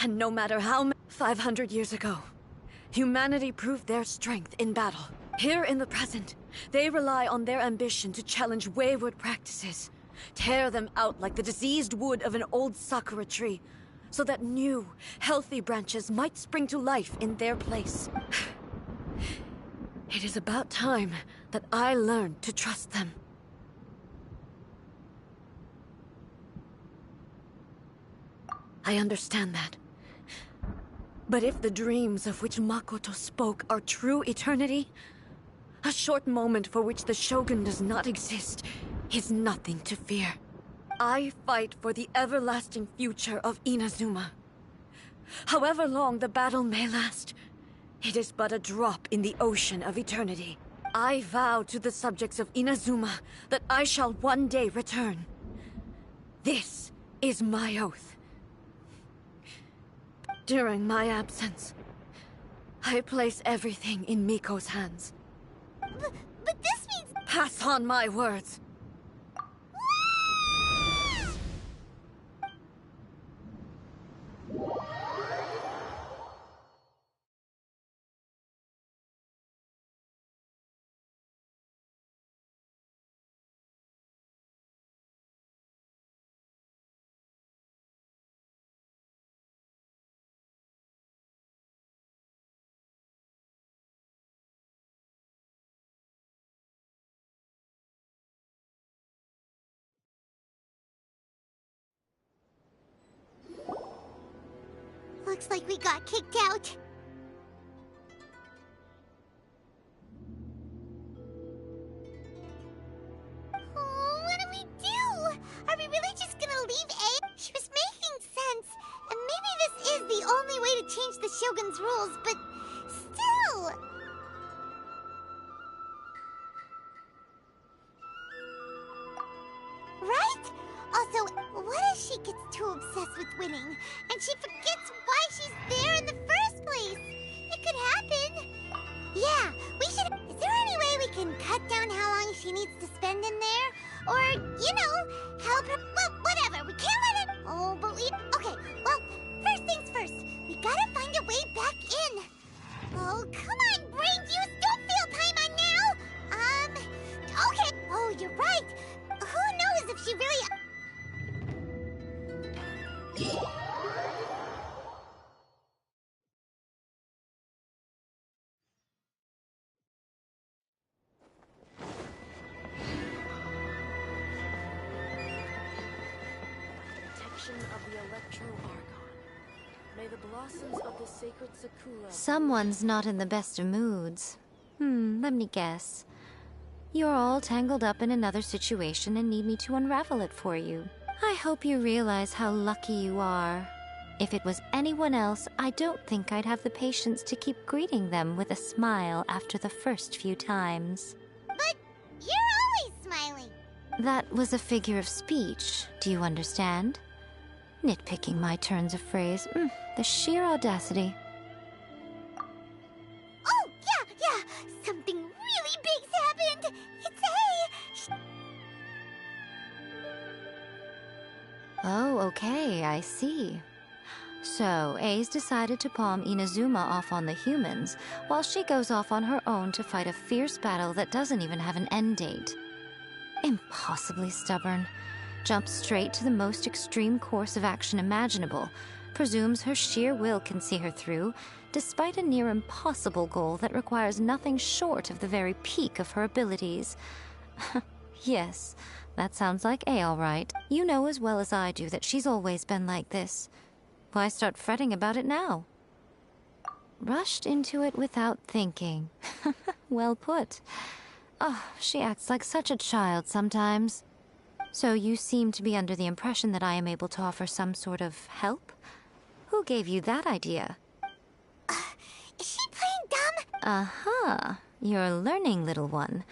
and no matter how many 500 years ago, humanity proved their strength in battle. Here in the present, they rely on their ambition to challenge wayward practices. Tear them out like the diseased wood of an old sakura tree, so that new, healthy branches might spring to life in their place. It is about time that I learned to trust them. I understand that. But if the dreams of which Makoto spoke are true eternity, a short moment for which the Shogun does not exist is nothing to fear. I fight for the everlasting future of Inazuma. However long the battle may last, it is but a drop in the ocean of eternity. I vow to the subjects of Inazuma that I shall one day return. This is my oath. During my absence, I place everything in Miko's hands. But this means... Pass on my words. Looks like we got kicked out. Oh, what do we do? Are we really just gonna leave A? She was making sense. And maybe this is the only way to change the Shogun's rules, but still... Right? Also, what if she gets too obsessed with winning, and she forgets why she's there in the first place? It could happen. Yeah, we should... Is there any way we can cut down how long she needs to spend in there? Or, you know, help her... Well, whatever, we can't let it... Oh, but we... Okay, well, first things first. We gotta find a way back in. Protection of the Electro-Argon. May the blossoms of the sacred Sakura... Someone's not in the best of moods. Let me guess. You're all tangled up in another situation and need me to unravel it for you. I hope you realize how lucky you are. If it was anyone else, I don't think I'd have the patience to keep greeting them with a smile after the first few times. But you're always smiling. That was a figure of speech, do you understand? Nitpicking my turns of phrase. The sheer audacity. Oh, yeah. Something really big's happened. It's A. Oh, okay, I see. So, A's decided to palm Inazuma off on the humans, while she goes off on her own to fight a fierce battle that doesn't even have an end date. Impossibly stubborn. Jumps straight to the most extreme course of action imaginable, presumes her sheer will can see her through, despite a near impossible goal that requires nothing short of the very peak of her abilities. Yes, that sounds like A all right. You know as well as I do that she's always been like this. Why start fretting about it now? Rushed into it without thinking. Well put. Oh, she acts like such a child sometimes. So you seem to be under the impression that I am able to offer some sort of help? Who gave you that idea? Is she playing dumb? Uh-huh. You're learning, little one.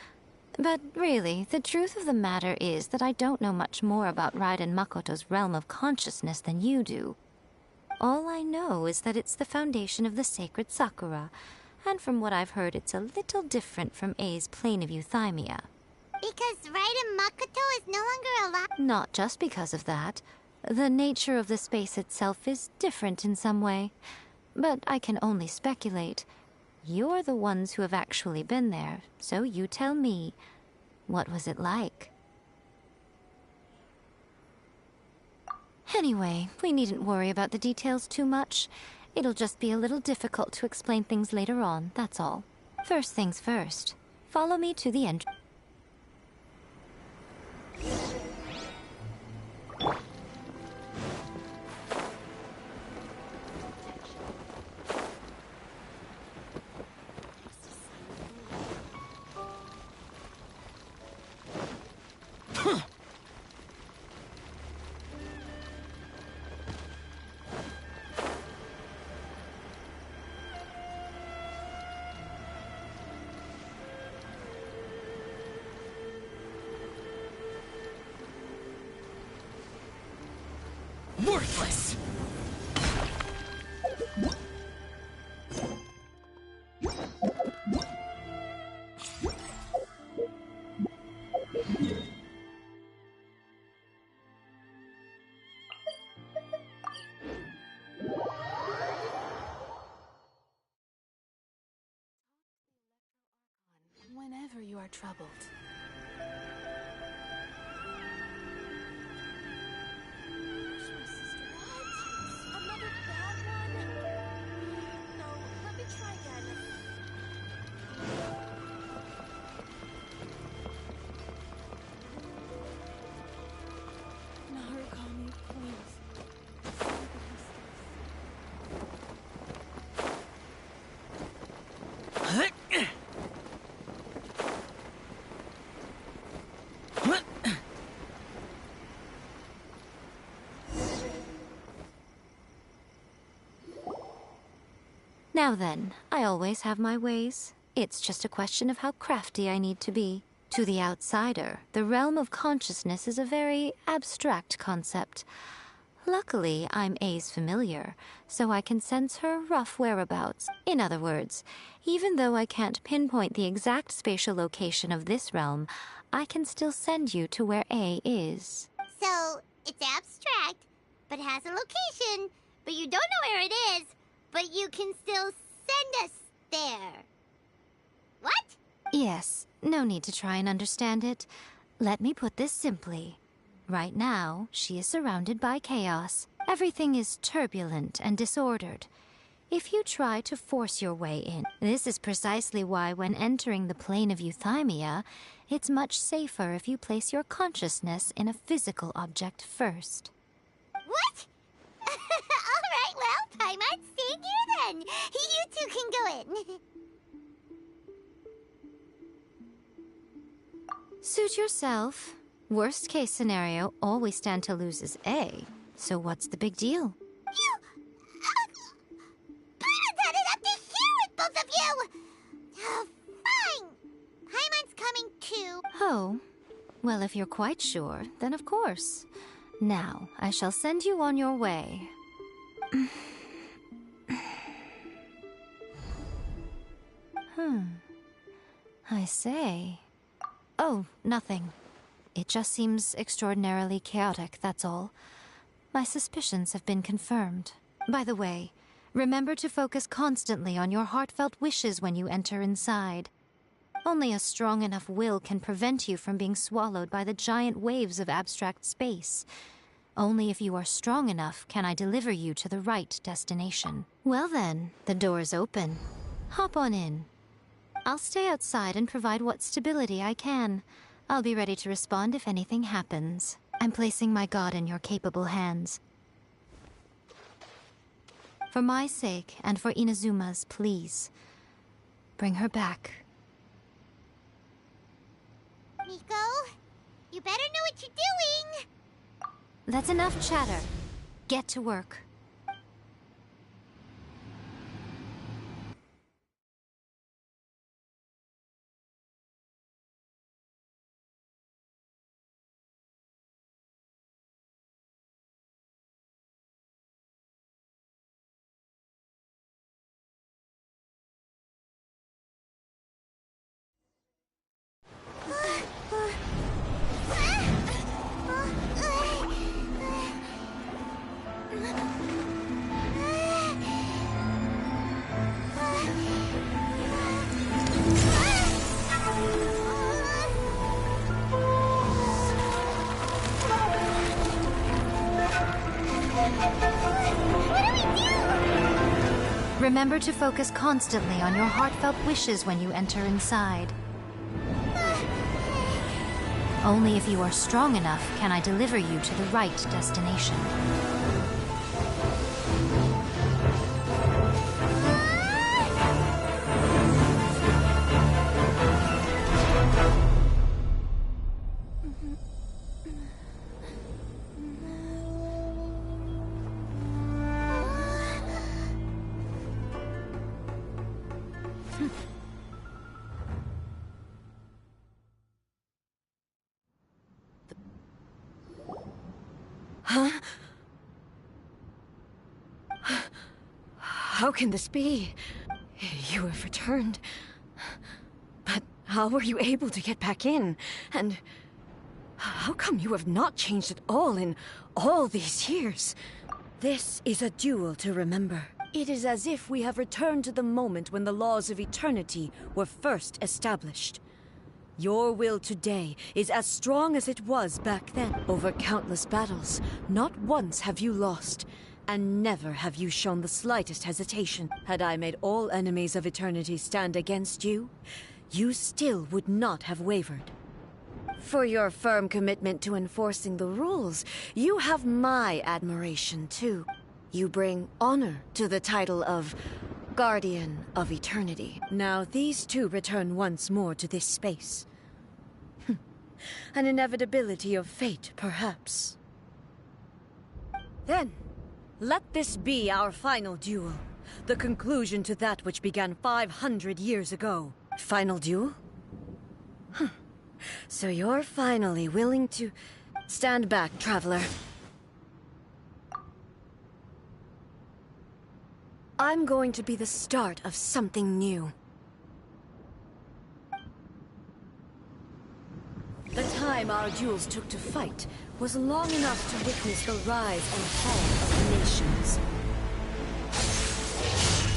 But really, the truth of the matter is that I don't know much more about Raiden Makoto's realm of consciousness than you do. All I know is that it's the foundation of the sacred Sakura, and from what I've heard, it's a little different from A's plane of euthymia. Because Raiden Makoto is no longer alive? Not just because of that. The nature of the space itself is different in some way. But I can only speculate. You're the ones who have actually been there, so you tell me, what was it like? Anyway, we needn't worry about the details too much. It'll just be a little difficult to explain things later on, that's all. First things first. Follow me to the entrance. Worthless! Whenever you are troubled. Another bad one? No, let me try again. Narukami, please. Now then, I always have my ways. It's just a question of how crafty I need to be. To the outsider, the realm of consciousness is a very abstract concept. Luckily, I'm A's familiar, so I can sense her rough whereabouts. In other words, even though I can't pinpoint the exact spatial location of this realm, I can still send you to where A is. So, it's abstract, but has a location, but you don't know where it is, but you can still send us there. What? Yes, no need to try and understand it. Let me put this simply. Right now, she is surrounded by chaos. Everything is turbulent and disordered. If you try to force your way in, this is precisely why when entering the plane of euthymia, it's much safer if you place your consciousness in a physical object first. What? Alright, well, Paimon, stay here then. You two can go in. Suit yourself. Worst case scenario, all we stand to lose is A. So what's the big deal? You... Paimon's had it up to here with both of you! Fine! Paimon's coming too. Oh. Well, if you're quite sure, then of course. Now, I shall send you on your way. I say... Oh, nothing. It just seems extraordinarily chaotic, that's all. My suspicions have been confirmed. By the way, remember to focus constantly on your heartfelt wishes when you enter inside. Only a strong enough will can prevent you from being swallowed by the giant waves of abstract space. Only if you are strong enough can I deliver you to the right destination. Well then, the door's open. Hop on in. I'll stay outside and provide what stability I can. I'll be ready to respond if anything happens. I'm placing my god in your capable hands. For my sake, and for Inazuma's, please. Bring her back. Miko, you better know what you're doing! That's enough chatter. Get to work. Remember to focus constantly on your heartfelt wishes when you enter inside. Only if you are strong enough can I deliver you to the right destination. Huh? How can this be? You have returned. But how were you able to get back in? And how come you have not changed at all in all these years? This is a duel to remember. It is as if we have returned to the moment when the laws of eternity were first established. Your will today is as strong as it was back then. Over countless battles, not once have you lost, and never have you shown the slightest hesitation. Had I made all enemies of eternity stand against you, you still would not have wavered. For your firm commitment to enforcing the rules, you have my admiration too. You bring honor to the title of Guardian of Eternity. Now these two return once more to this space. An inevitability of fate, perhaps. Then, let this be our final duel. The conclusion to that which began 500 years ago. Final duel? Huh. So you're finally willing to... Stand back, traveler. I'm going to be the start of something new. The time our duels took to fight was long enough to witness the rise and fall of the nations.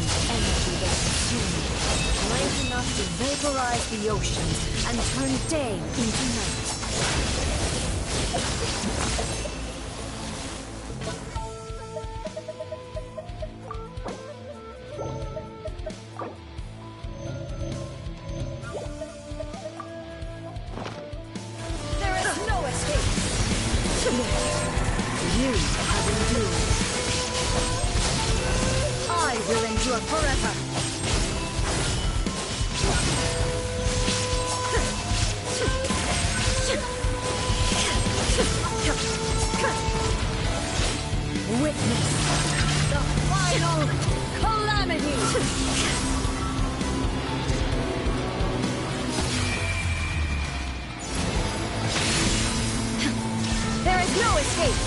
The energy they consumed was great enough to vaporize the oceans and turn day into night. There is no escape! You have endured. I will endure forever! Witness the final calamity! There is no escape!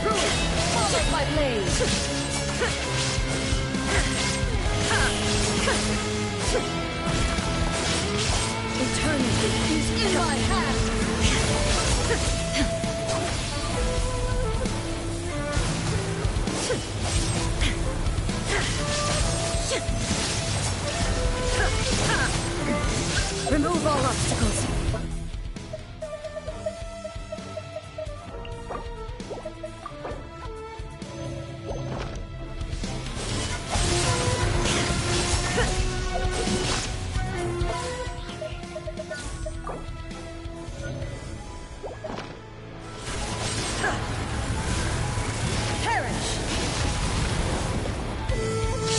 Ruin followed by blaze! Eternity is in my hand! Remove all obstacles. Perish!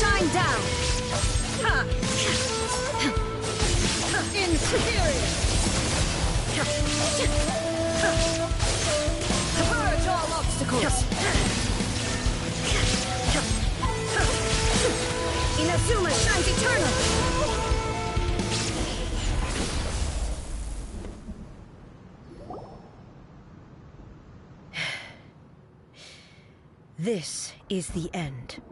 Shine down! Inferior! Purge all obstacles! Inazuma shines eternal! This is the end.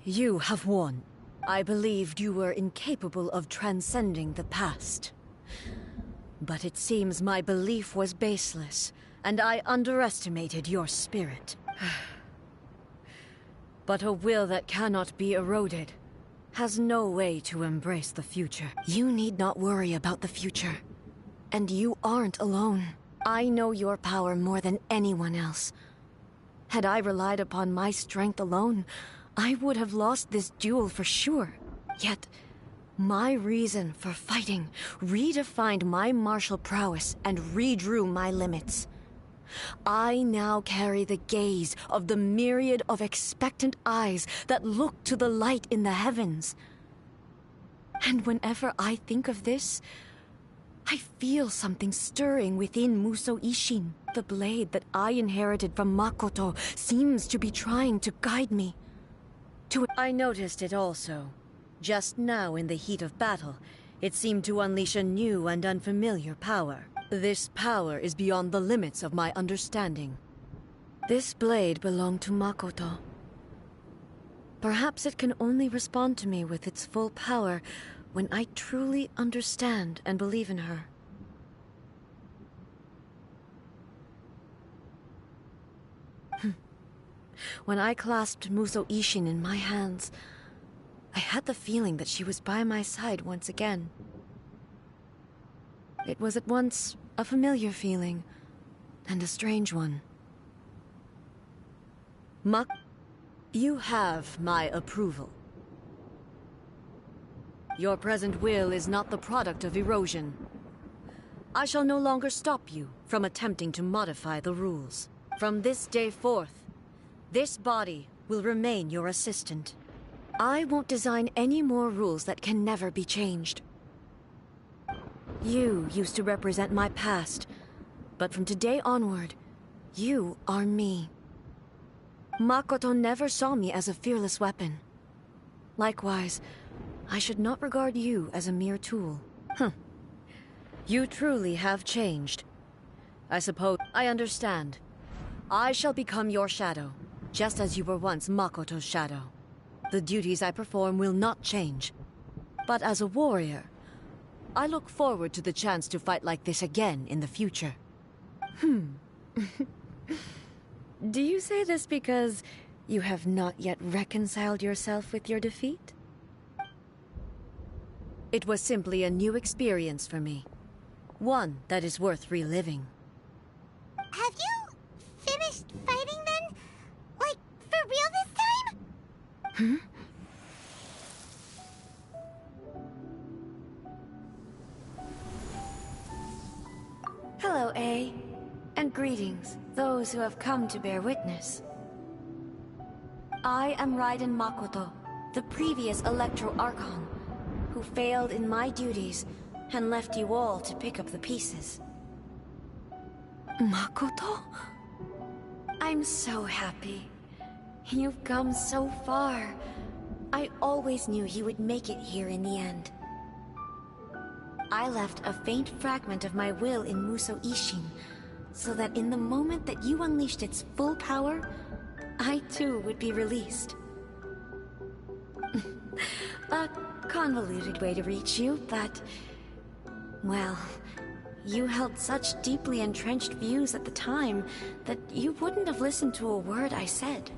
You have won. I believed you were incapable of transcending the past. But it seems my belief was baseless, and I underestimated your spirit. But a will that cannot be eroded has no way to embrace the future. You need not worry about the future. And you aren't alone. I know your power more than anyone else. Had I relied upon my strength alone, I would have lost this duel for sure. Yet, my reason for fighting redefined my martial prowess and redrew my limits. I now carry the gaze of the myriad of expectant eyes that look to the light in the heavens. And whenever I think of this, I feel something stirring within Musou Ishin. The blade that I inherited from Makoto seems to be trying to guide me. I noticed it also. Just now in the heat of battle, it seemed to unleash a new and unfamiliar power. This power is beyond the limits of my understanding. This blade belonged to Makoto. Perhaps it can only respond to me with its full power when I truly understand and believe in her. When I clasped Musou Ishin in my hands, I had the feeling that she was by my side once again. It was at once a familiar feeling and a strange one. You have my approval. Your present will is not the product of erosion. I shall no longer stop you from attempting to modify the rules. From this day forth, this body will remain your assistant. I won't design any more rules that can never be changed. You used to represent my past, but from today onward, you are me. Makoto never saw me as a fearless weapon. Likewise, I should not regard you as a mere tool. You truly have changed. I suppose I understand. I shall become your shadow, just as you were once Makoto's shadow. The duties I perform will not change. But as a warrior, I look forward to the chance to fight like this again in the future. Do you say this because you have not yet reconciled yourself with your defeat? It was simply a new experience for me. One that is worth reliving. Have you finished fighting then? Like, for real this time? Hello, A. And greetings, those who have come to bear witness. I am Raiden Makoto, the previous Electro Archon, who failed in my duties and left you all to pick up the pieces. Makoto? I'm so happy. You've come so far. I always knew you would make it here in the end. I left a faint fragment of my will in Muso Ishin, so that in the moment that you unleashed its full power, I too would be released. A convoluted way to reach you, but... well, you held such deeply entrenched views at the time that you wouldn't have listened to a word I said.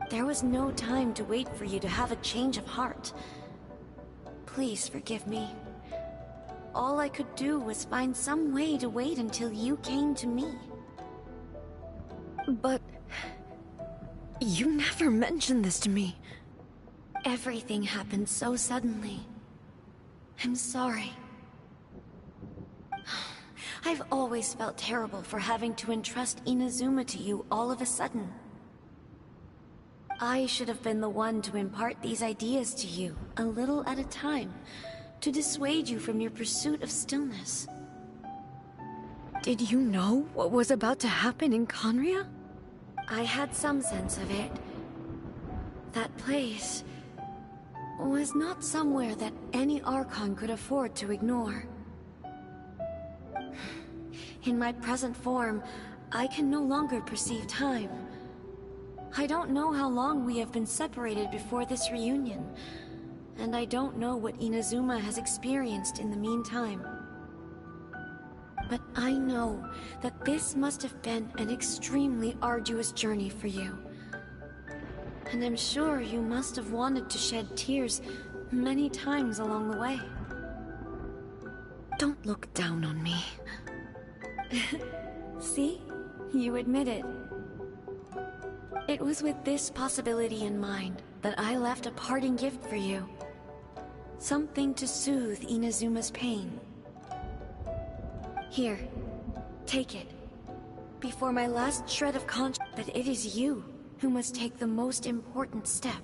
There was no time to wait for you to have a change of heart. Please forgive me. All I could do was find some way to wait until you came to me. But... you never mentioned this to me. Everything happened so suddenly. I'm sorry. I've always felt terrible for having to entrust Inazuma to you all of a sudden. I should have been the one to impart these ideas to you, a little at a time, to dissuade you from your pursuit of stillness. Did you know what was about to happen in Conria? I had some sense of it. That place was not somewhere that any Archon could afford to ignore. In my present form, I can no longer perceive time. I don't know how long we have been separated before this reunion, and I don't know what Inazuma has experienced in the meantime. But I know that this must have been an extremely arduous journey for you. And I'm sure you must have wanted to shed tears many times along the way. Don't look down on me. See? You admit it. It was with this possibility in mind that I left a parting gift for you. Something to soothe Inazuma's pain. Here, take it. Before my last shred of conscience, but it is you who must take the most important step.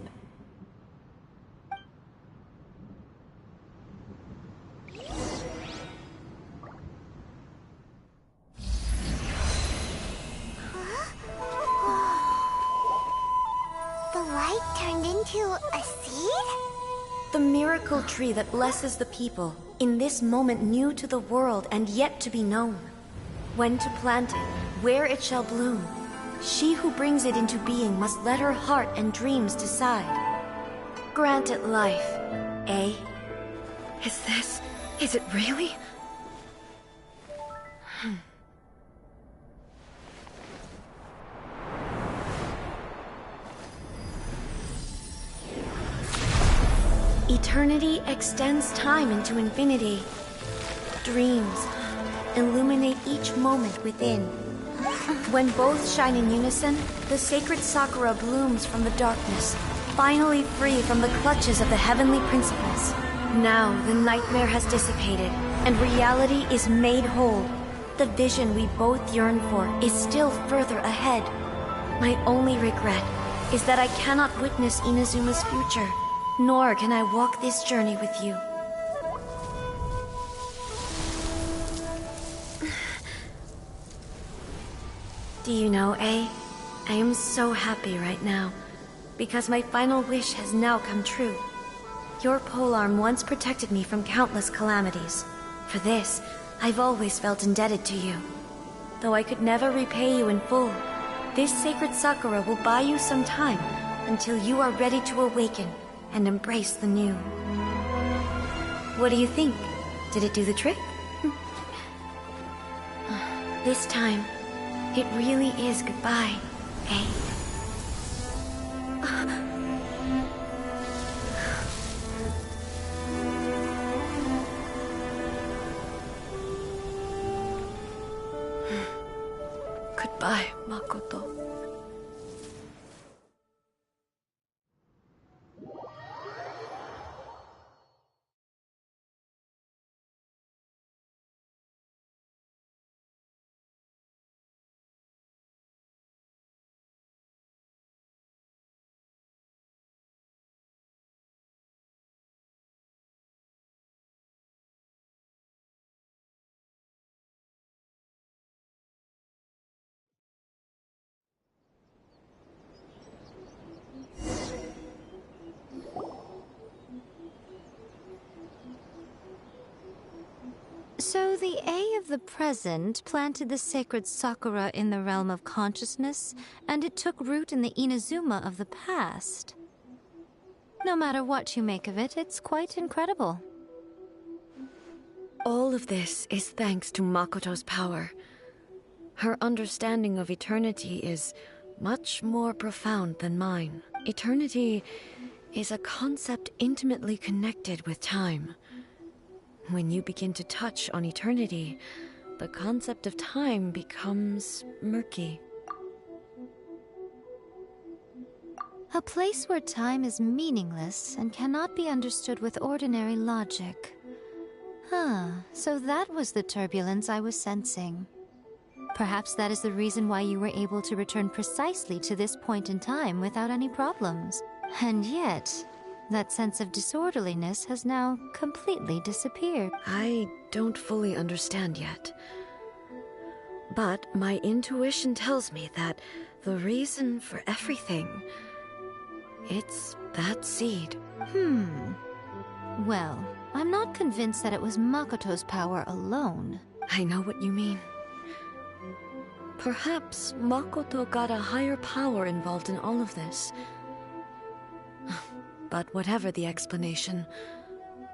The light turned into a seed? The miracle tree that blesses the people, in this moment new to the world and yet to be known. When to plant it, where it shall bloom. She who brings it into being must let her heart and dreams decide. Grant it life, eh? Is it really? Eternity extends time into infinity. Dreams illuminate each moment within. When both shine in unison, the sacred Sakura blooms from the darkness, finally free from the clutches of the heavenly principles. Now the nightmare has dissipated, and reality is made whole. The vision we both yearn for is still further ahead. My only regret is that I cannot witness Inazuma's future. Nor can I walk this journey with you. Do you know, A? I am so happy right now, because my final wish has now come true. Your polearm once protected me from countless calamities. For this, I've always felt indebted to you. Though I could never repay you in full, this sacred Sakura will buy you some time until you are ready to awaken and embrace the new. What do you think? Did it do the trick? This time, it really is goodbye, eh? Goodbye, Makoto. So the A of the present planted the sacred sakura in the realm of consciousness, and it took root in the Inazuma of the past. No matter what you make of it, it's quite incredible. All of this is thanks to Makoto's power. Her understanding of eternity is much more profound than mine. Eternity is a concept intimately connected with time. When you begin to touch on eternity, the concept of time becomes murky. A place where time is meaningless and cannot be understood with ordinary logic. So that was the turbulence I was sensing. Perhaps that is the reason why you were able to return precisely to this point in time without any problems. And yet, that sense of disorderliness has now completely disappeared. I don't fully understand yet. But my intuition tells me that the reason for everything, it's that seed. Well, I'm not convinced that it was Makoto's power alone. I know what you mean. Perhaps Makoto got a higher power involved in all of this. But whatever the explanation,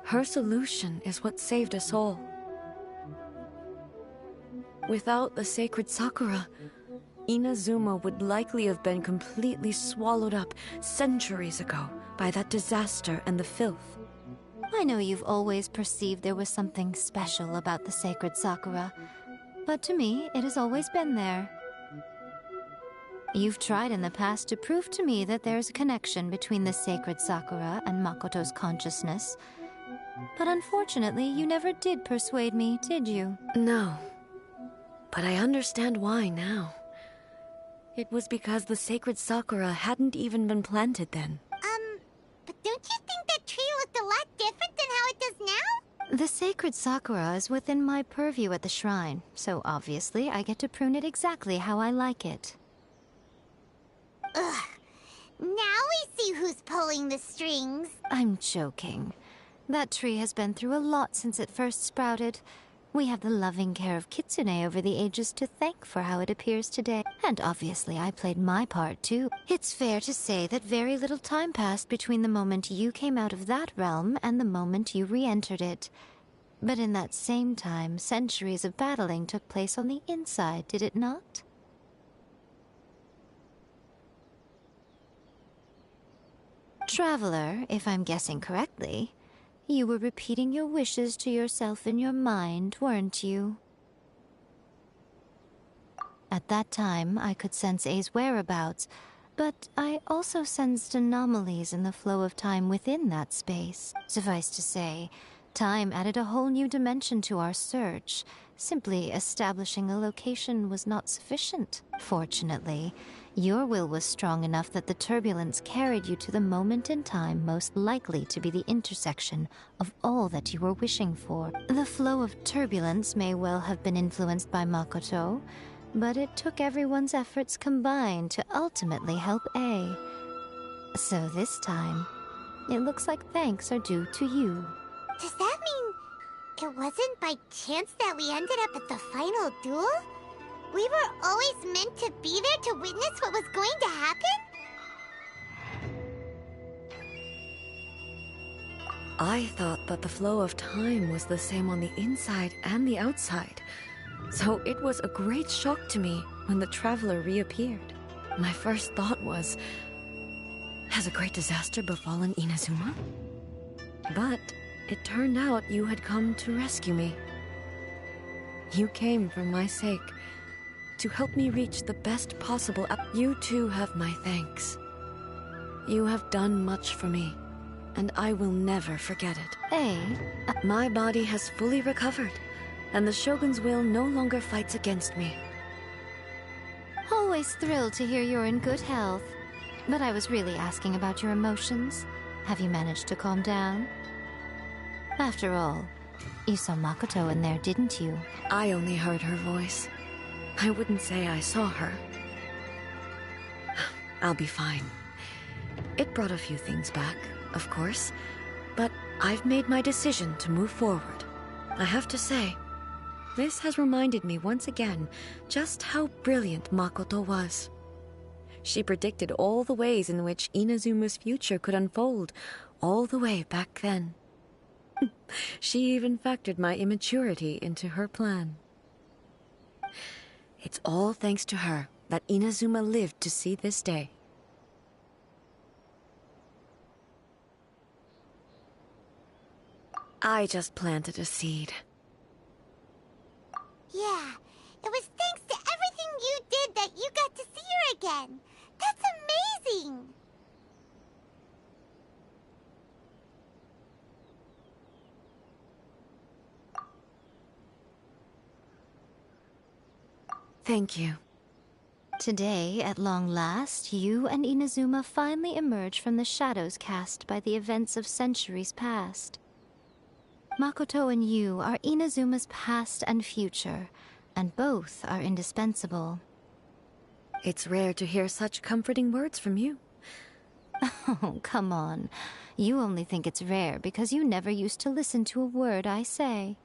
her solution is what saved us all. Without the sacred Sakura, Inazuma would likely have been completely swallowed up centuries ago by that disaster and the filth. I know you've always perceived there was something special about the sacred Sakura, but to me, it has always been there. You've tried in the past to prove to me that there's a connection between the sacred Sakura and Makoto's consciousness, but unfortunately, you never did persuade me, did you? No, but I understand why now. It was because the sacred Sakura hadn't even been planted then. But don't you think that tree looked a lot different than how it does now? The sacred Sakura is within my purview at the shrine, so obviously I get to prune it exactly how I like it. Ugh. Now we see who's pulling the strings. I'm joking. That tree has been through a lot since it first sprouted. We have the loving care of Kitsune over the ages to thank for how it appears today. And obviously I played my part too. It's fair to say that very little time passed between the moment you came out of that realm and the moment you re-entered it. But in that same time, centuries of battling took place on the inside, did it not? Traveler, if I'm guessing correctly, you were repeating your wishes to yourself in your mind, weren't you? At that time, I could sense A's whereabouts, but I also sensed anomalies in the flow of time within that space. Suffice to say, time added a whole new dimension to our search. Simply establishing a location was not sufficient. Fortunately, your will was strong enough that the turbulence carried you to the moment in time most likely to be the intersection of all that you were wishing for. The flow of turbulence may well have been influenced by Makoto, but it took everyone's efforts combined to ultimately help A. So this time, it looks like thanks are due to you. Does that mean it wasn't by chance that we ended up at the final duel? We were always meant to be there to witness what was going to happen? I thought that the flow of time was the same on the inside and the outside. So it was a great shock to me when the traveler reappeared. My first thought was, has a great disaster befallen Inazuma? But it turned out you had come to rescue me. You came for my sake, to help me reach the best possible. You too have my thanks. You have done much for me, and I will never forget it. Hey, My body has fully recovered, and the Shogun's will no longer fights against me. always thrilled to hear you're in good health. But I was really asking about your emotions. Have you managed to calm down? After all, you saw Makoto in there, didn't you? I only heard her voice. I wouldn't say I saw her. I'll be fine. It brought a few things back, of course, but I've made my decision to move forward. I have to say, this has reminded me once again just how brilliant Makoto was. She predicted all the ways in which Inazuma's future could unfold, all the way back then. She even factored my immaturity into her plan. It's all thanks to her that Inazuma lived to see this day. I just planted a seed. Yeah, it was thanks to everything you did that you got to see her again. That's amazing! Thank you. Today, at long last, you and Inazuma finally emerge from the shadows cast by the events of centuries past. Makoto and you are Inazuma's past and future, and both are indispensable. It's rare to hear such comforting words from you. Oh, come on. You only think it's rare because you never used to listen to a word I say.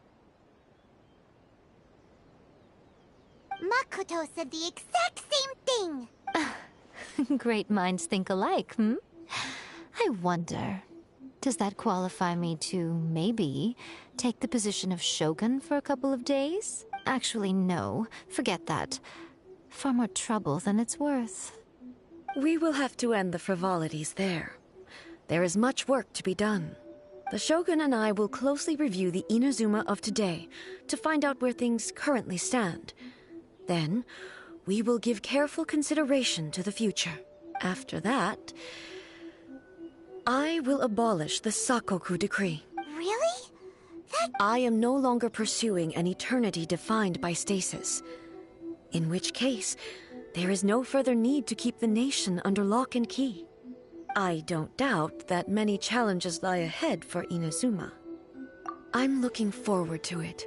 Makoto said the exact same thing! Great minds think alike, hmm? I wonder, does that qualify me to, maybe, take the position of Shogun for a couple of days? Actually, no. Forget that. Far more trouble than it's worth. We will have to end the frivolities there. There is much work to be done. The Shogun and I will closely review the Inazuma of today to find out where things currently stand. Then, we will give careful consideration to the future. After that, I will abolish the Sakoku decree. Really? I am no longer pursuing an eternity defined by stasis. In which case, there is no further need to keep the nation under lock and key. I don't doubt that many challenges lie ahead for Inazuma. I'm looking forward to it.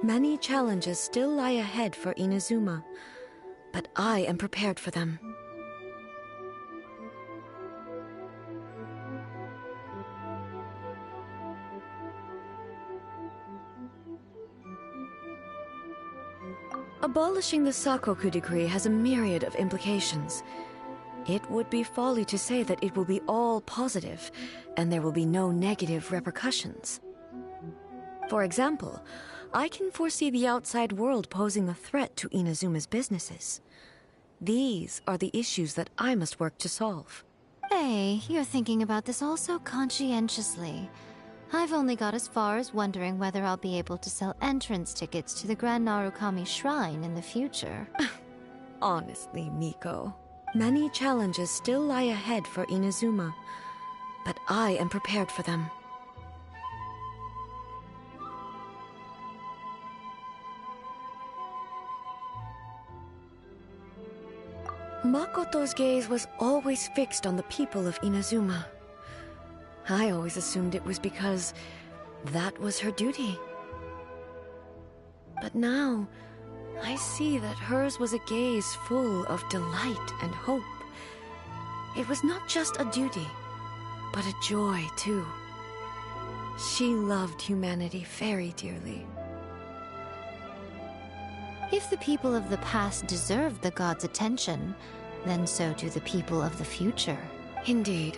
Many challenges still lie ahead for Inazuma, but I am prepared for them. Abolishing the Sakoku decree has a myriad of implications. It would be folly to say that it will be all positive, and there will be no negative repercussions. For example, I can foresee the outside world posing a threat to Inazuma's businesses. These are the issues that I must work to solve. Hey, you're thinking about this all so conscientiously. I've only got as far as wondering whether I'll be able to sell entrance tickets to the Grand Narukami Shrine in the future. Honestly, Miko, many challenges still lie ahead for Inazuma, but I am prepared for them. Makoto's gaze was always fixed on the people of Inazuma. I always assumed it was because that was her duty. But now, I see that hers was a gaze full of delight and hope. It was not just a duty, but a joy, too. She loved humanity very dearly. If the people of the past deserve the god's attention, then so do the people of the future. Indeed.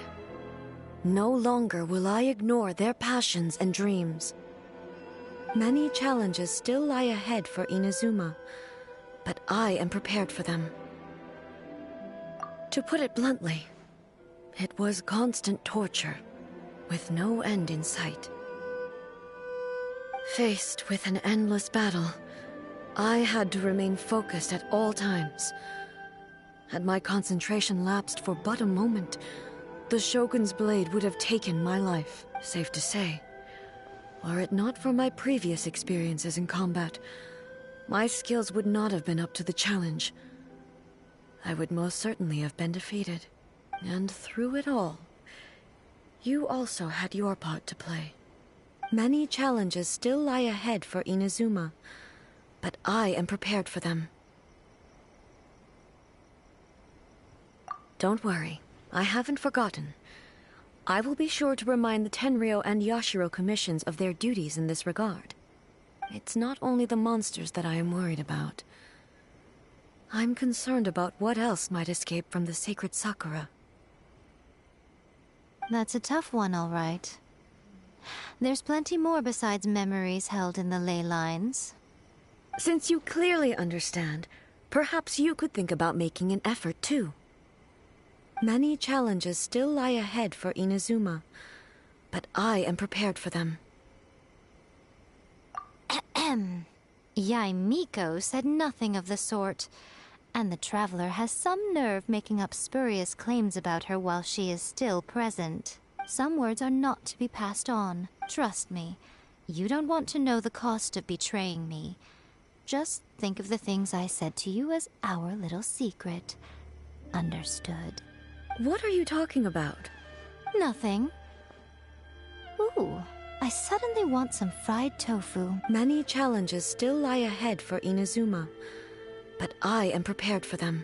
No longer will I ignore their passions and dreams. Many challenges still lie ahead for Inazuma, but I am prepared for them. To put it bluntly, it was constant torture, with no end in sight. Faced with an endless battle, I had to remain focused at all times. Had my concentration lapsed for but a moment, the Shogun's blade would have taken my life. Safe to say, were it not for my previous experiences in combat, my skills would not have been up to the challenge. I would most certainly have been defeated. And through it all, you also had your part to play. Many challenges still lie ahead for Inazuma, but I am prepared for them. Don't worry, I haven't forgotten. I will be sure to remind the Tenryou and Yashiro commissions of their duties in this regard. It's not only the monsters that I am worried about. I'm concerned about what else might escape from the sacred Sakura. That's a tough one, all right. There's plenty more besides memories held in the ley lines. Since you clearly understand, perhaps you could think about making an effort too. Many challenges still lie ahead for Inazuma, but I am prepared for them. Yaimiko said nothing of the sort, and the traveler has some nerve making up spurious claims about her while she is still present. Some words are not to be passed on. Trust me, you don't want to know the cost of betraying me. Just think of the things I said to you as our little secret. Understood? What are you talking about? Nothing. Ooh, I suddenly want some fried tofu. Many challenges still lie ahead for Inazuma, but I am prepared for them.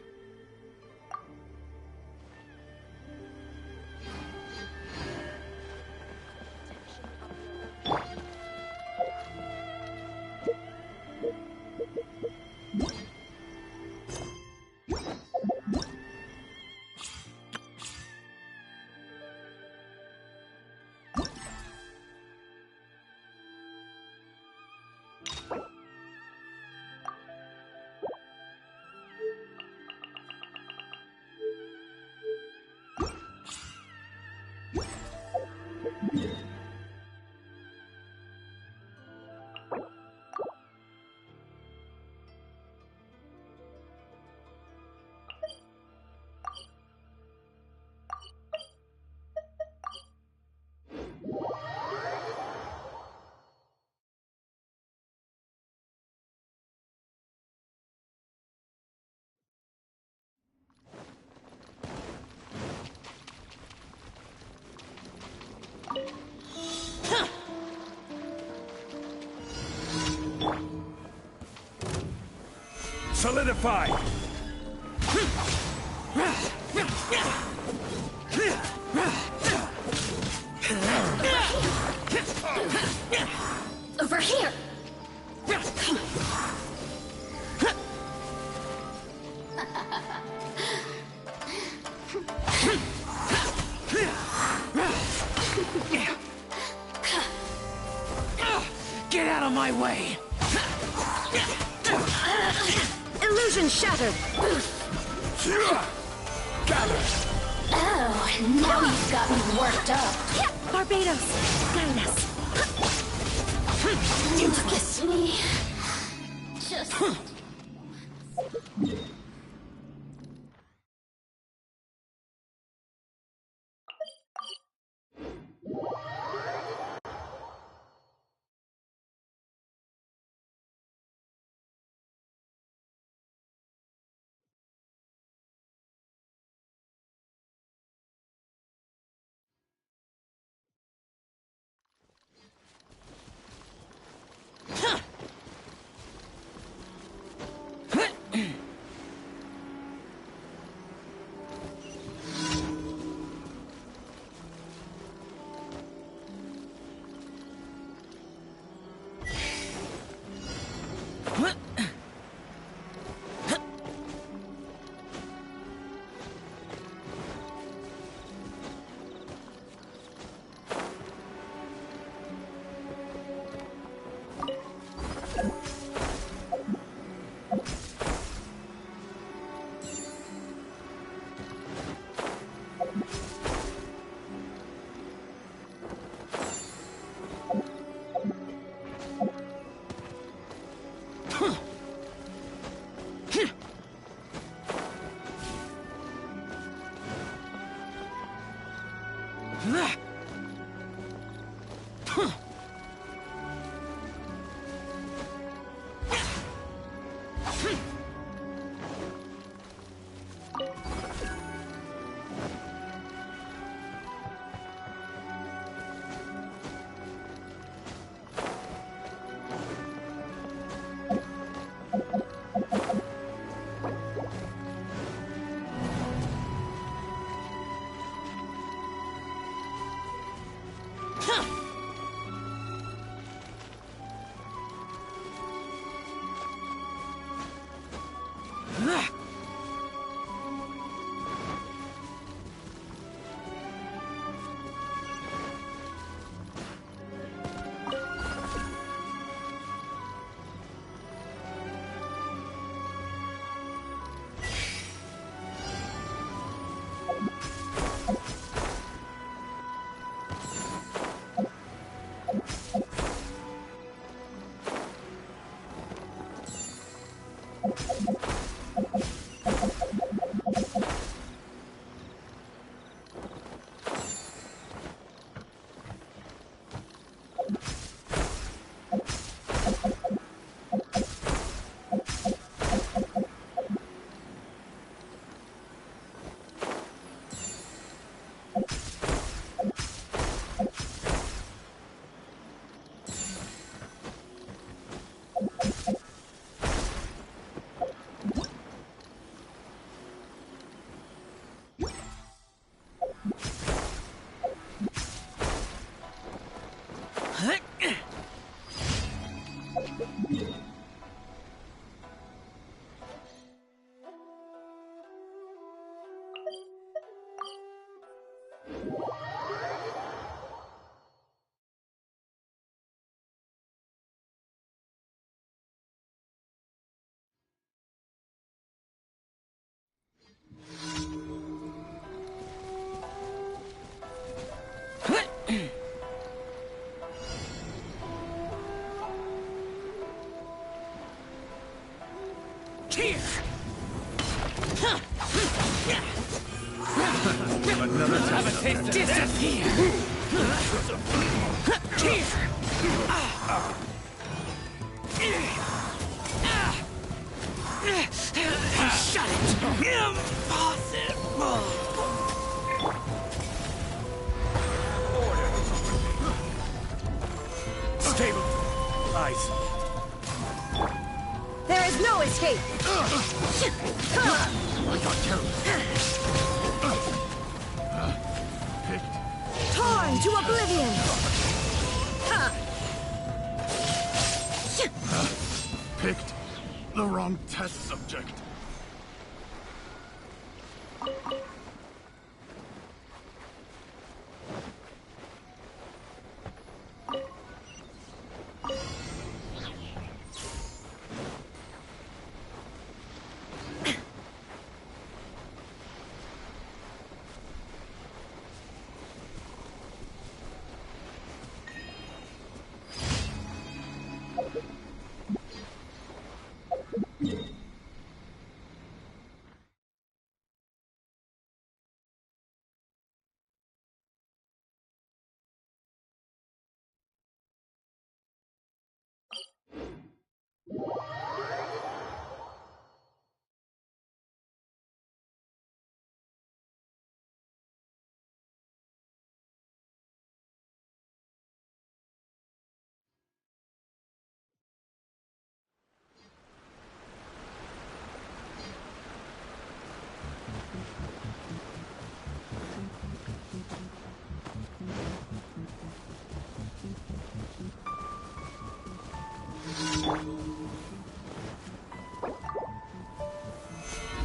Solidify! Over here! Get out of my way! Illusion shattered! Gather! Oh, now you've got me worked up. Barbados, guide us. You kiss me. Just... Here! Another Have a taste of disappear! Here! Shut it! Impossible! Stable. Eyes. There is no escape! I got killed. Picked. Torn to oblivion! Picked the wrong test subject.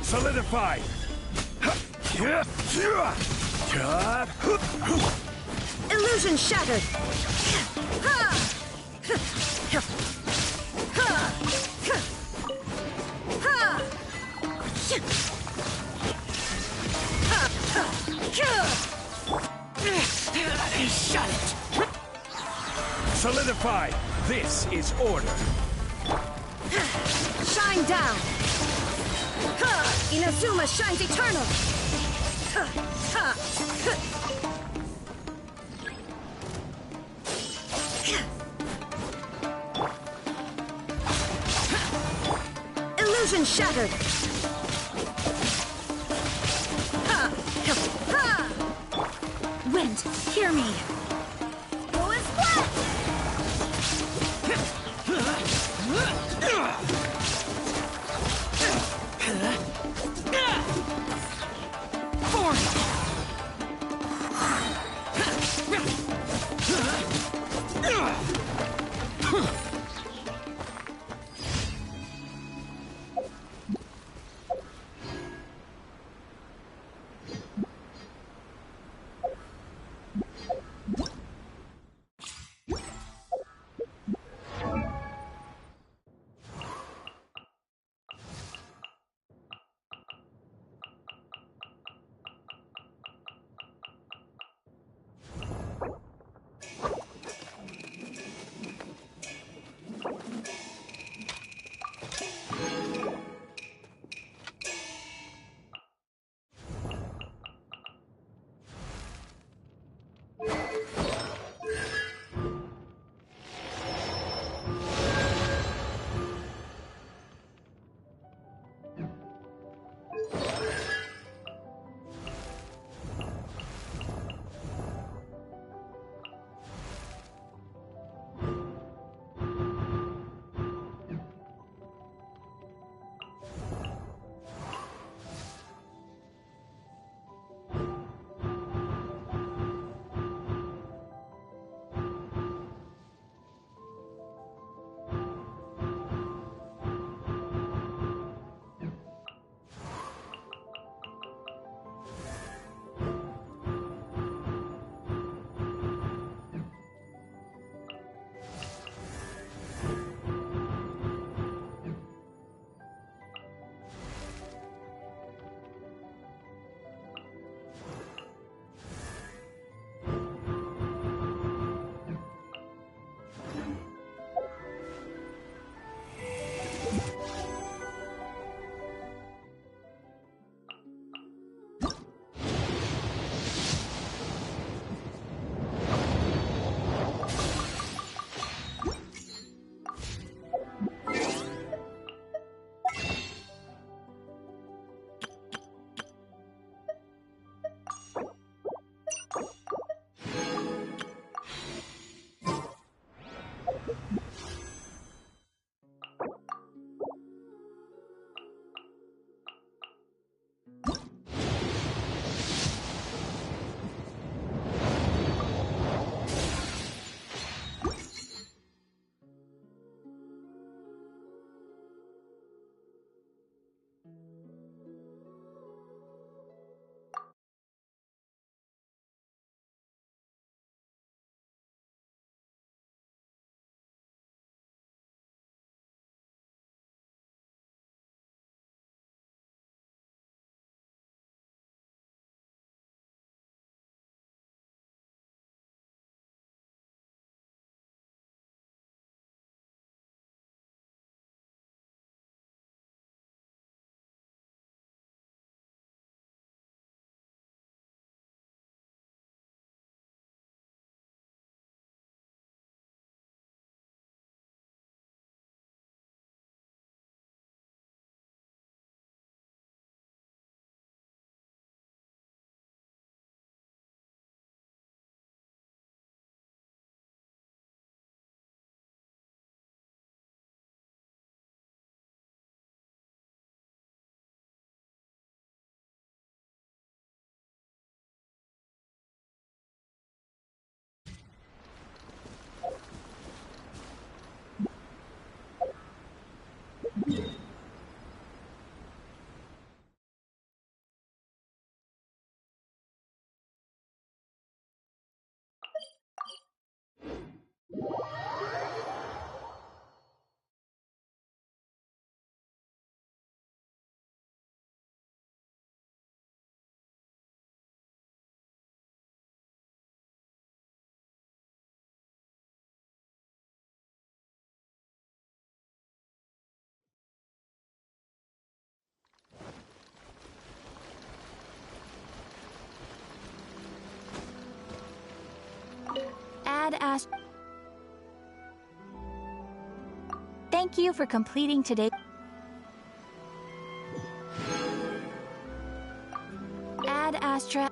Solidify! Illusion shattered! Shut it! Solidify! This is order! Shine down! Inazuma shines eternal! Illusion shattered! Wind, hear me! Go and splat! Ad Ast. Thank you for completing today. Ad Astra.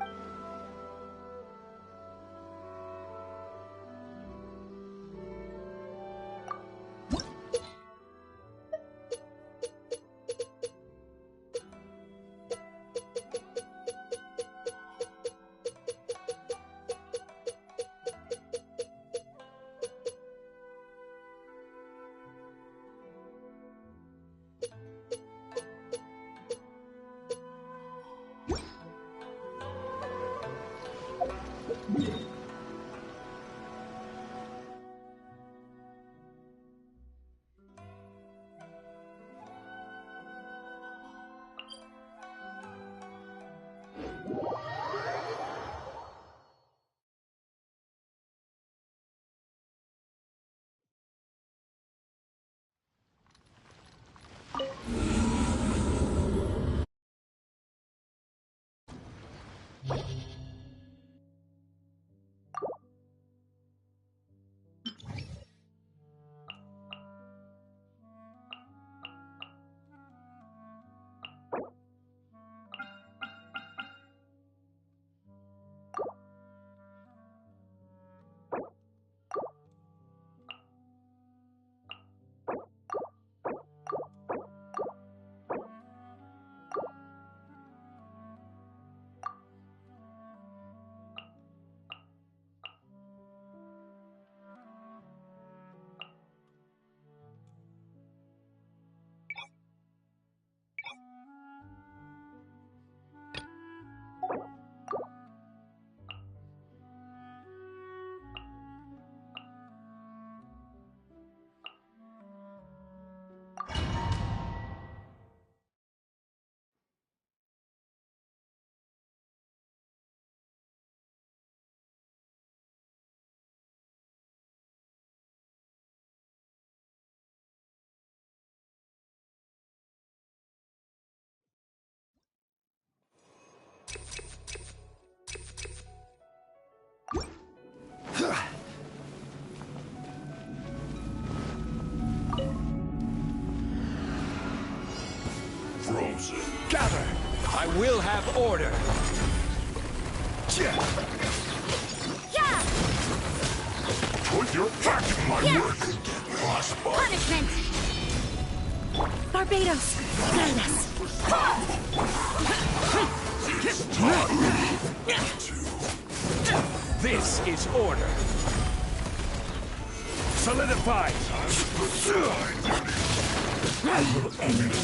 Frozen. Gather! I will have order! Yeah! Put your back in my Yeah. work! Punishment! Barbados, guide us. This is order. Solidify! I will end it.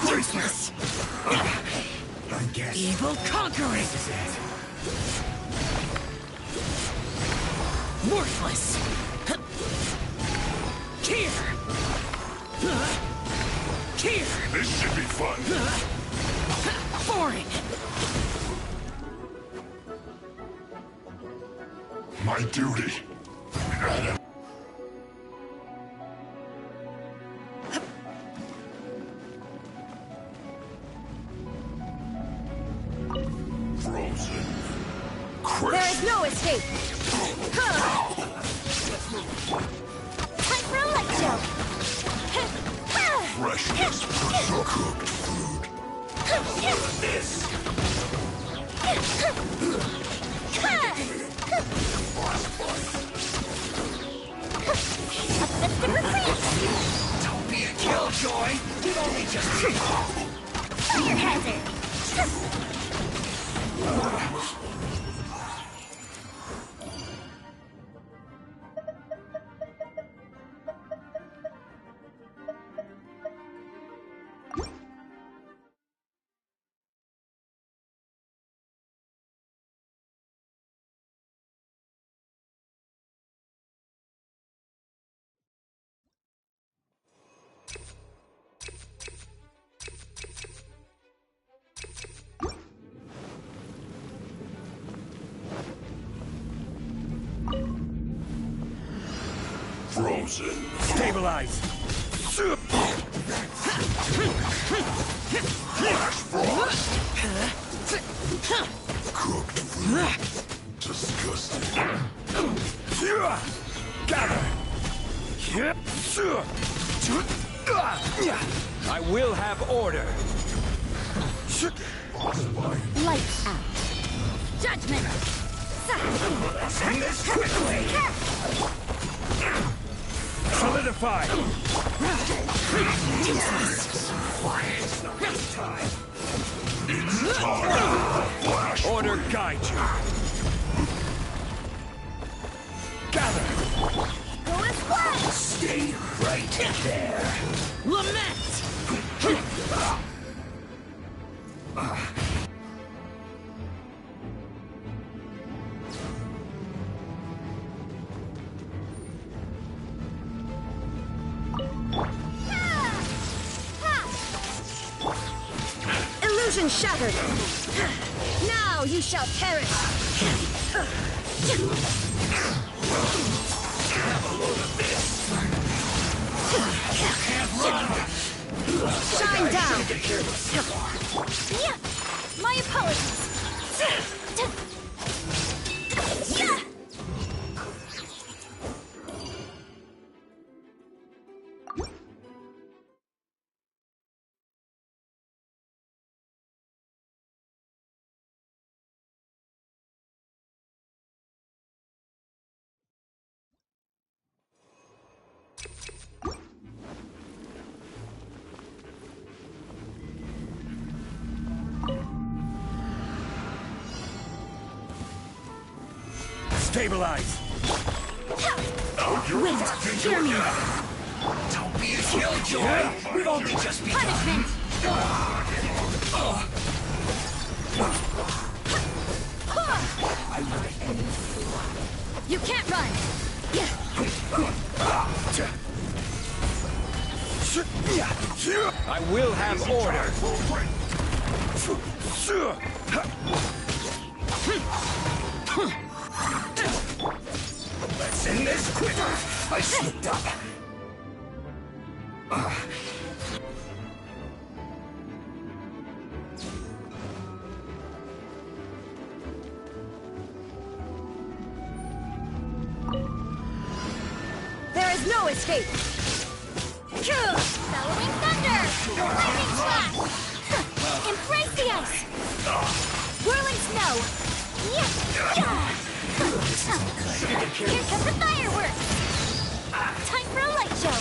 Useless. I guess. Evil conquering. This is it. Worthless. Here. Here. This should be fun. Boring. My duty. Frozen. There is no escape! Time for a light show! Freshness. Cooked food. This. Don't be a killjoy. You've only just. Fire hazard! Frozen. Stabilize. Flash frost. Cooked food. Disgusting. Gather! I will have order. Lights out. Judgment! Send this quickly! Solidify! Order guide you! Gather! Go as one! Stay right there. Lament! Illusion shattered! Now you shall perish! Shine down! Yeah. My apologies! Yeah. Stabilize! Wait, hear me! Don't be a killjoy. We've only just begun. Punishment! You can't run! I will have order. Let's end this quicker. I slipped up. There is no escape! Bellowing thunder! Lightning flash! Embrace the ice! Whirling snow! Here comes the fireworks! Time for a light show!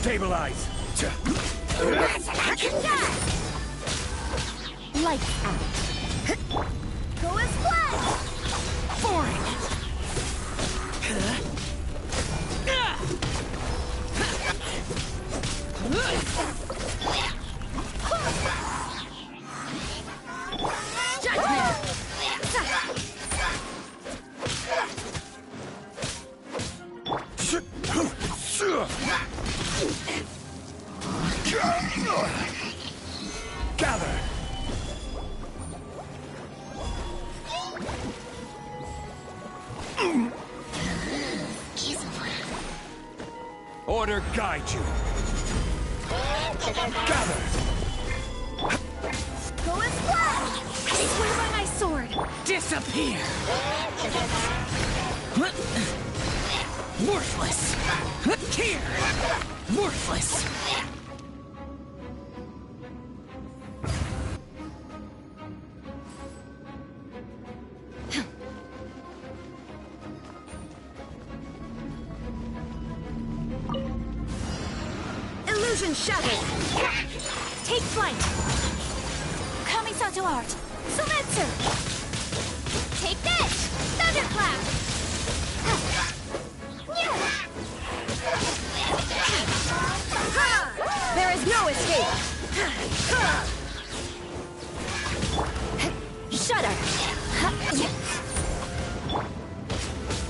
Stabilize! Lights out! Go as one! Foreign! Gather! Order guide you. Gather! Go as one! I swear by my sword! Disappear! Worthless! Here! Worthless! Illusion shattered! Take flight! Kamisato art! Silencer! Take this! Thunderclap! There is no escape! Shudder!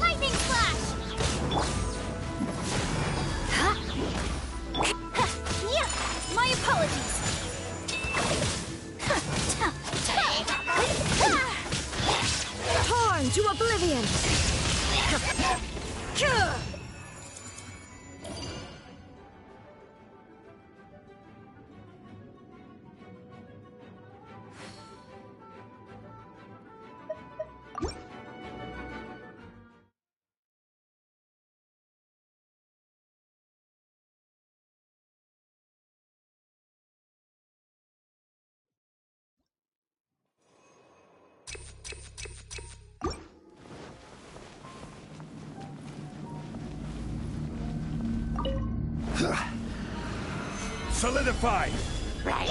Lightning flash! My apologies! Torn to oblivion! Solidify! Rise!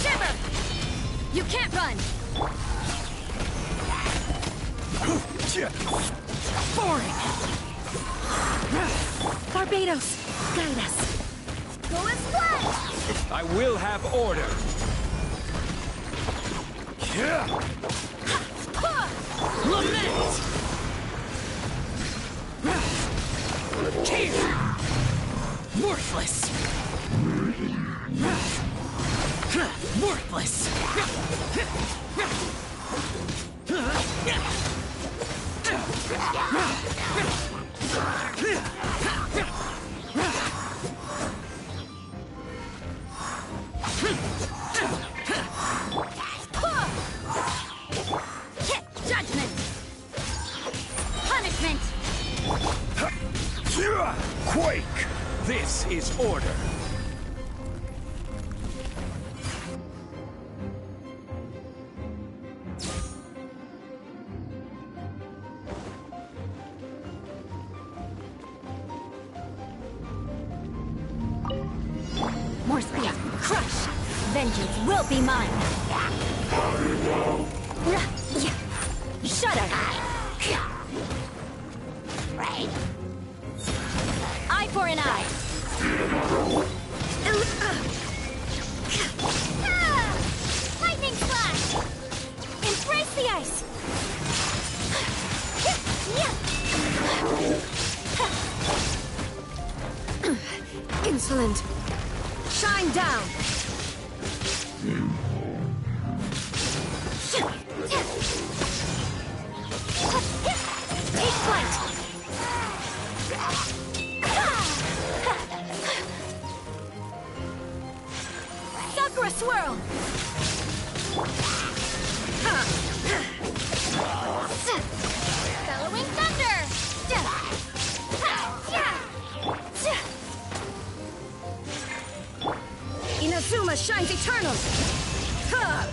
Shiver! You can't run! Boring! Barbados, guide us! Go and splash! I will have order. Lament! Tear! Worthless! Worthless! Judgment! Punishment! Quake! This is order. More speed! Crush! Vengeance will be mine! Shudder! Eye for an eye! Lightning flash! Embrace the ice! Insolent! Shine down! Take flight! Sakura swirl! Bellowing thunder! Inazuma shines eternal! Ha!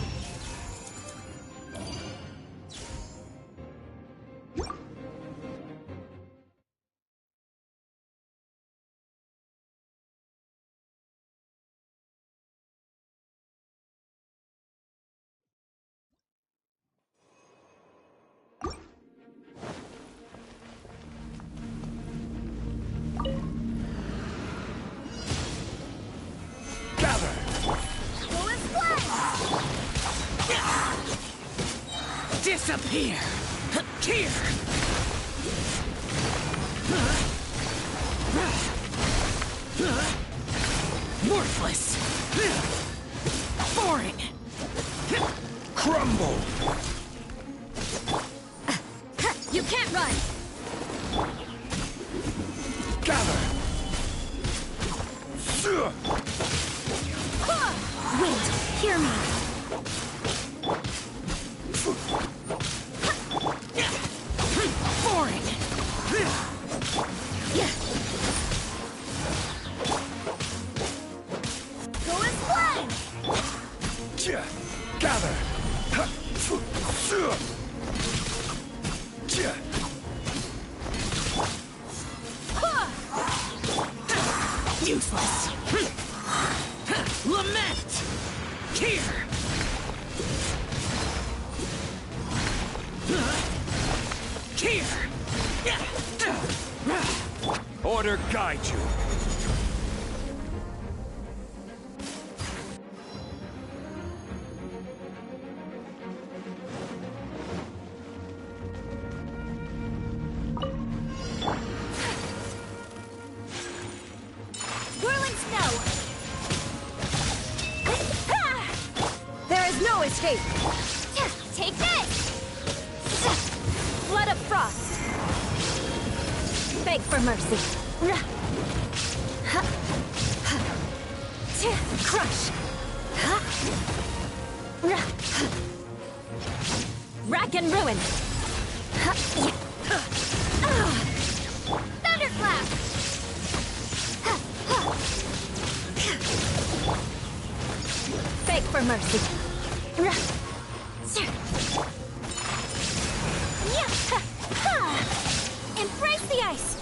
Disappear! Tear! Worthless! Boring! Crumble! You can't run! Gather! Wait, hear me! Boring! Gather! Useless! Lament! Here! Here! Order guide you. Whirling snow! There is no escape! Take this! Flood of frost! Beg for mercy! Crush! Rack and ruin! Thunderclap! Beg for mercy! Embrace the ice!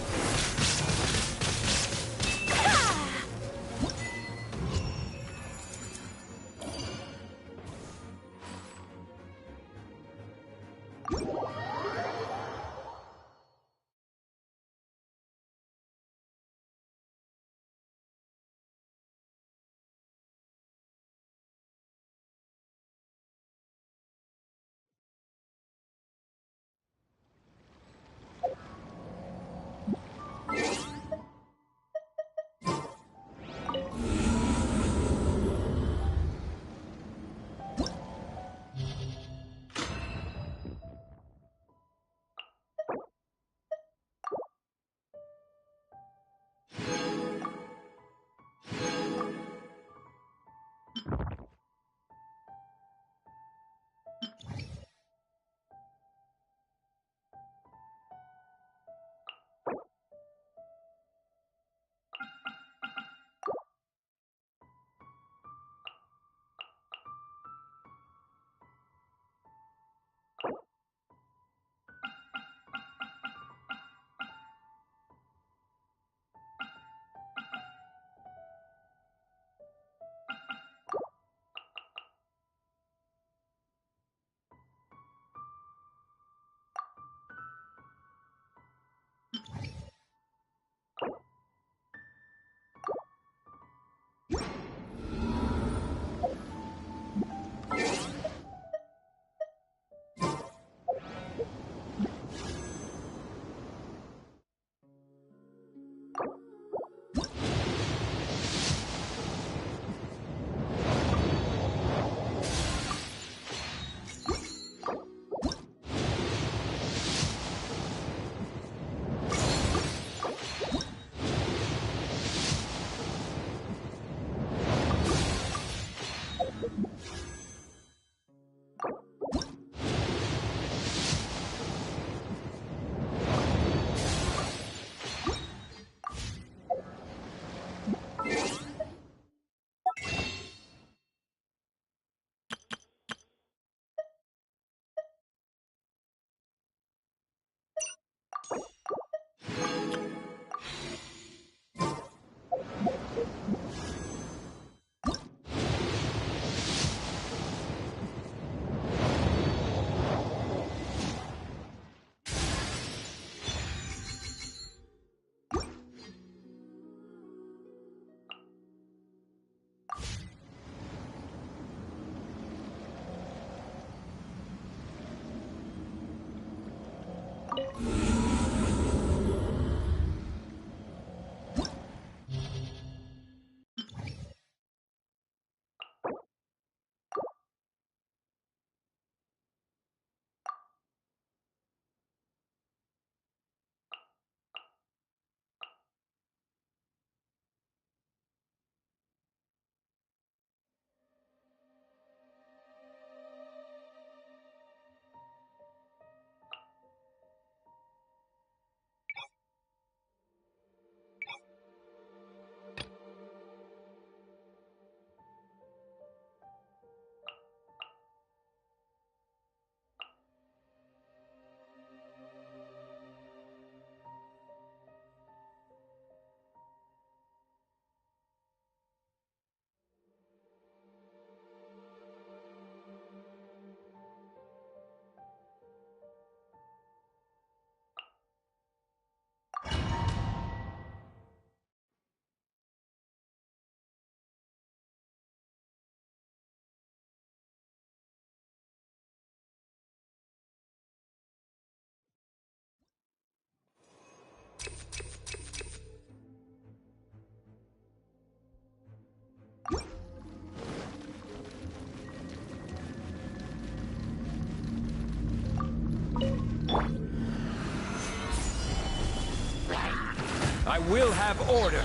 I will have order.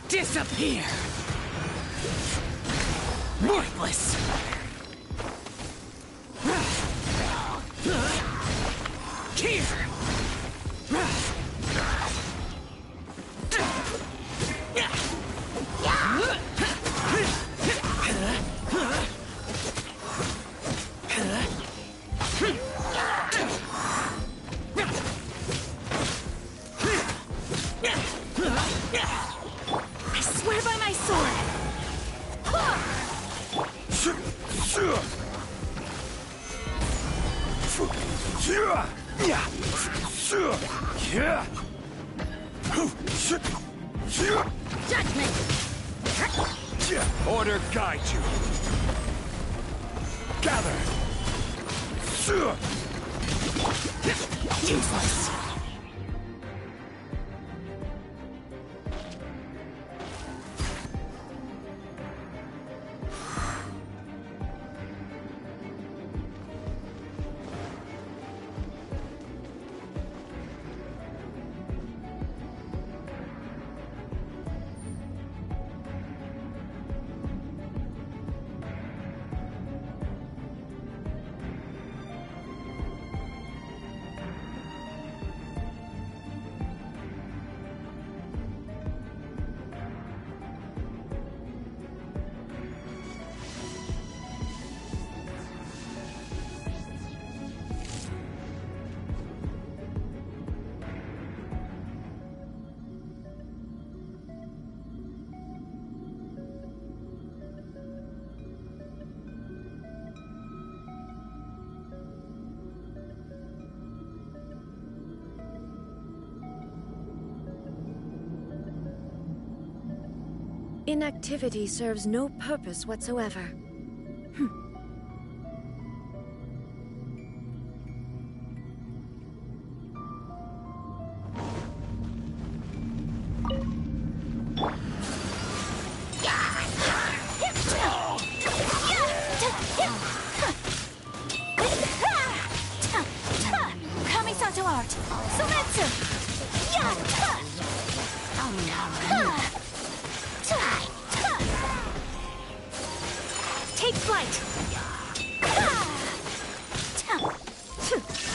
Disappear! Worthless! Here! I swear by my sword! Judgment! Order guide you. Gather. Useless! Inactivity serves no purpose whatsoever. Kamisato art! Sumetsu! Take flight!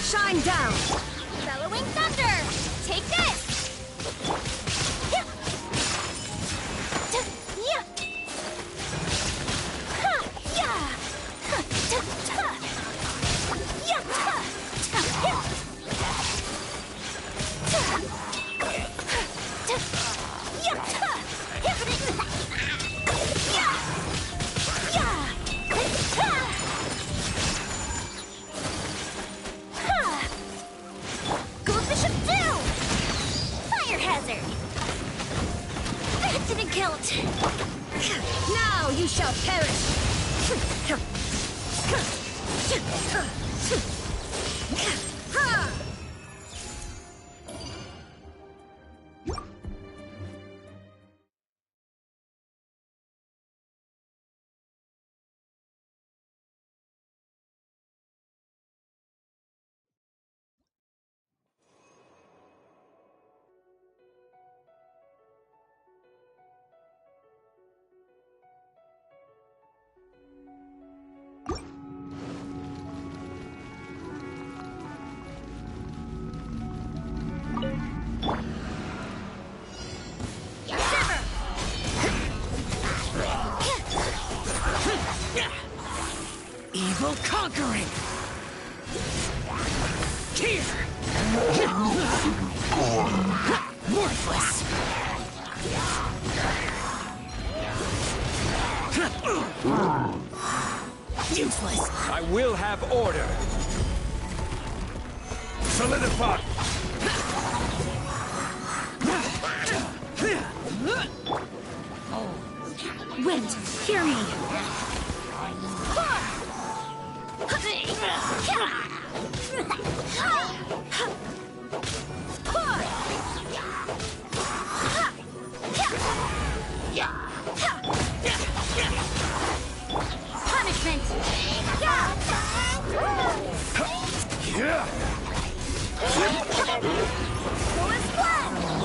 Shine down! Bellowing thunder! Take this! Goldfish of doom! Fire hazard! That didn't count! Now you shall perish! Evil conquering! Here! Worthless! Useless! I will have order! Solidify! Wind, hear me! Punishment!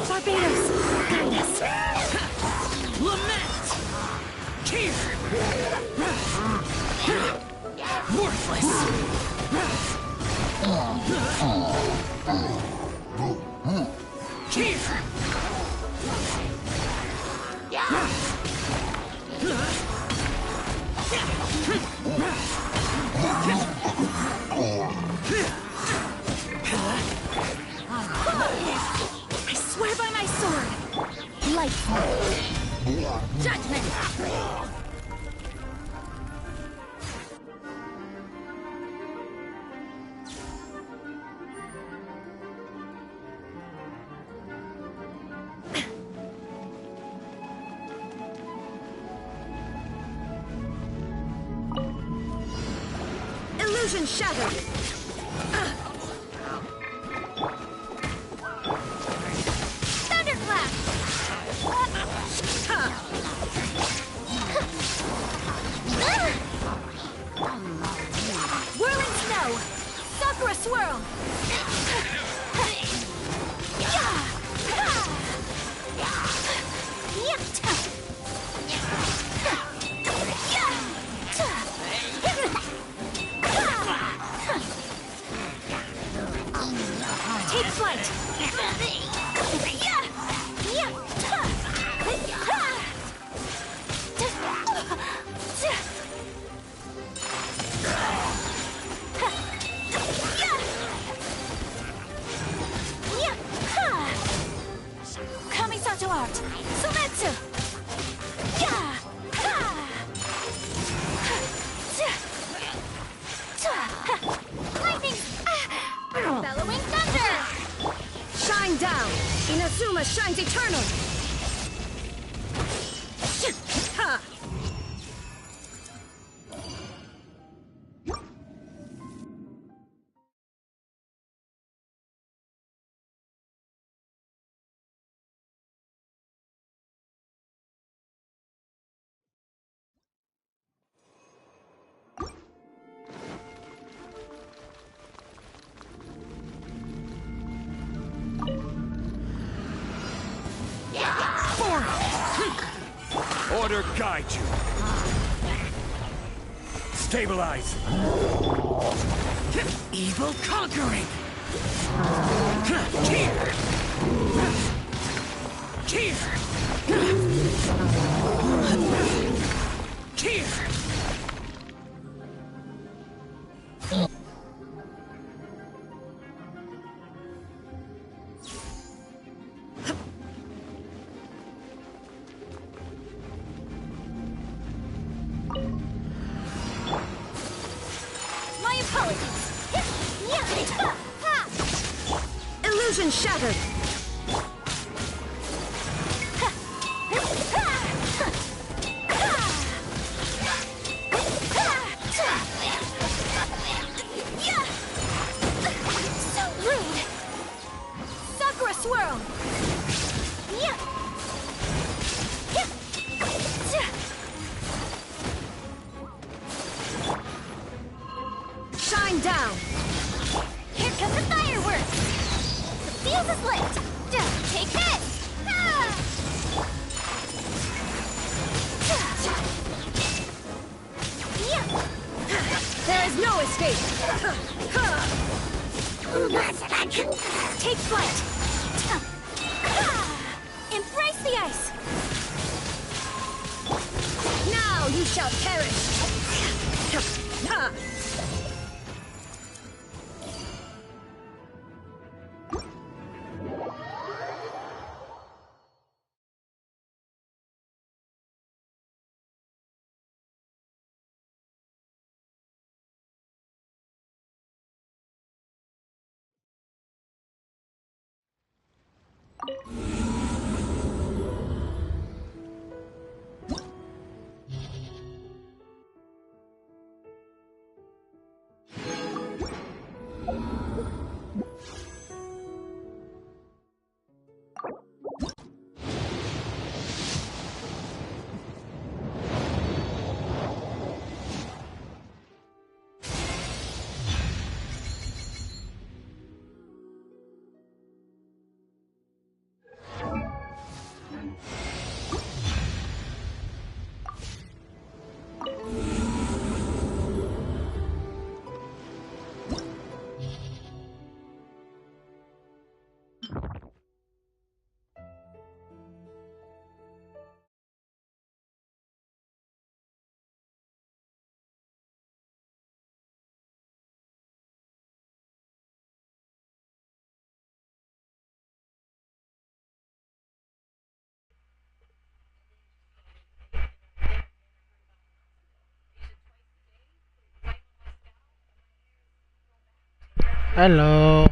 Barbados, guide us. Lament! Tear! Worthless! Tear! I swear by my sword! Life! Judgment! Illusion shattered. Thunderclap! Whirling snow! Sakura swirl! Take flight! Kamisato art! Sumetsu! Lightning! Bellowing thunder! Shine down! Inazuma shines eternal! Ha! Order guide you. Stabilize. Evil conquering! Tear! Tear! Tear! My apologies! Illusion shattered! So rude! Sakura swirl! Shine down! Here comes the fireworks! The fuse is lit! Just take this! There is no escape! Take flight! Embrace the ice! Now you shall perish! Ha! Hello.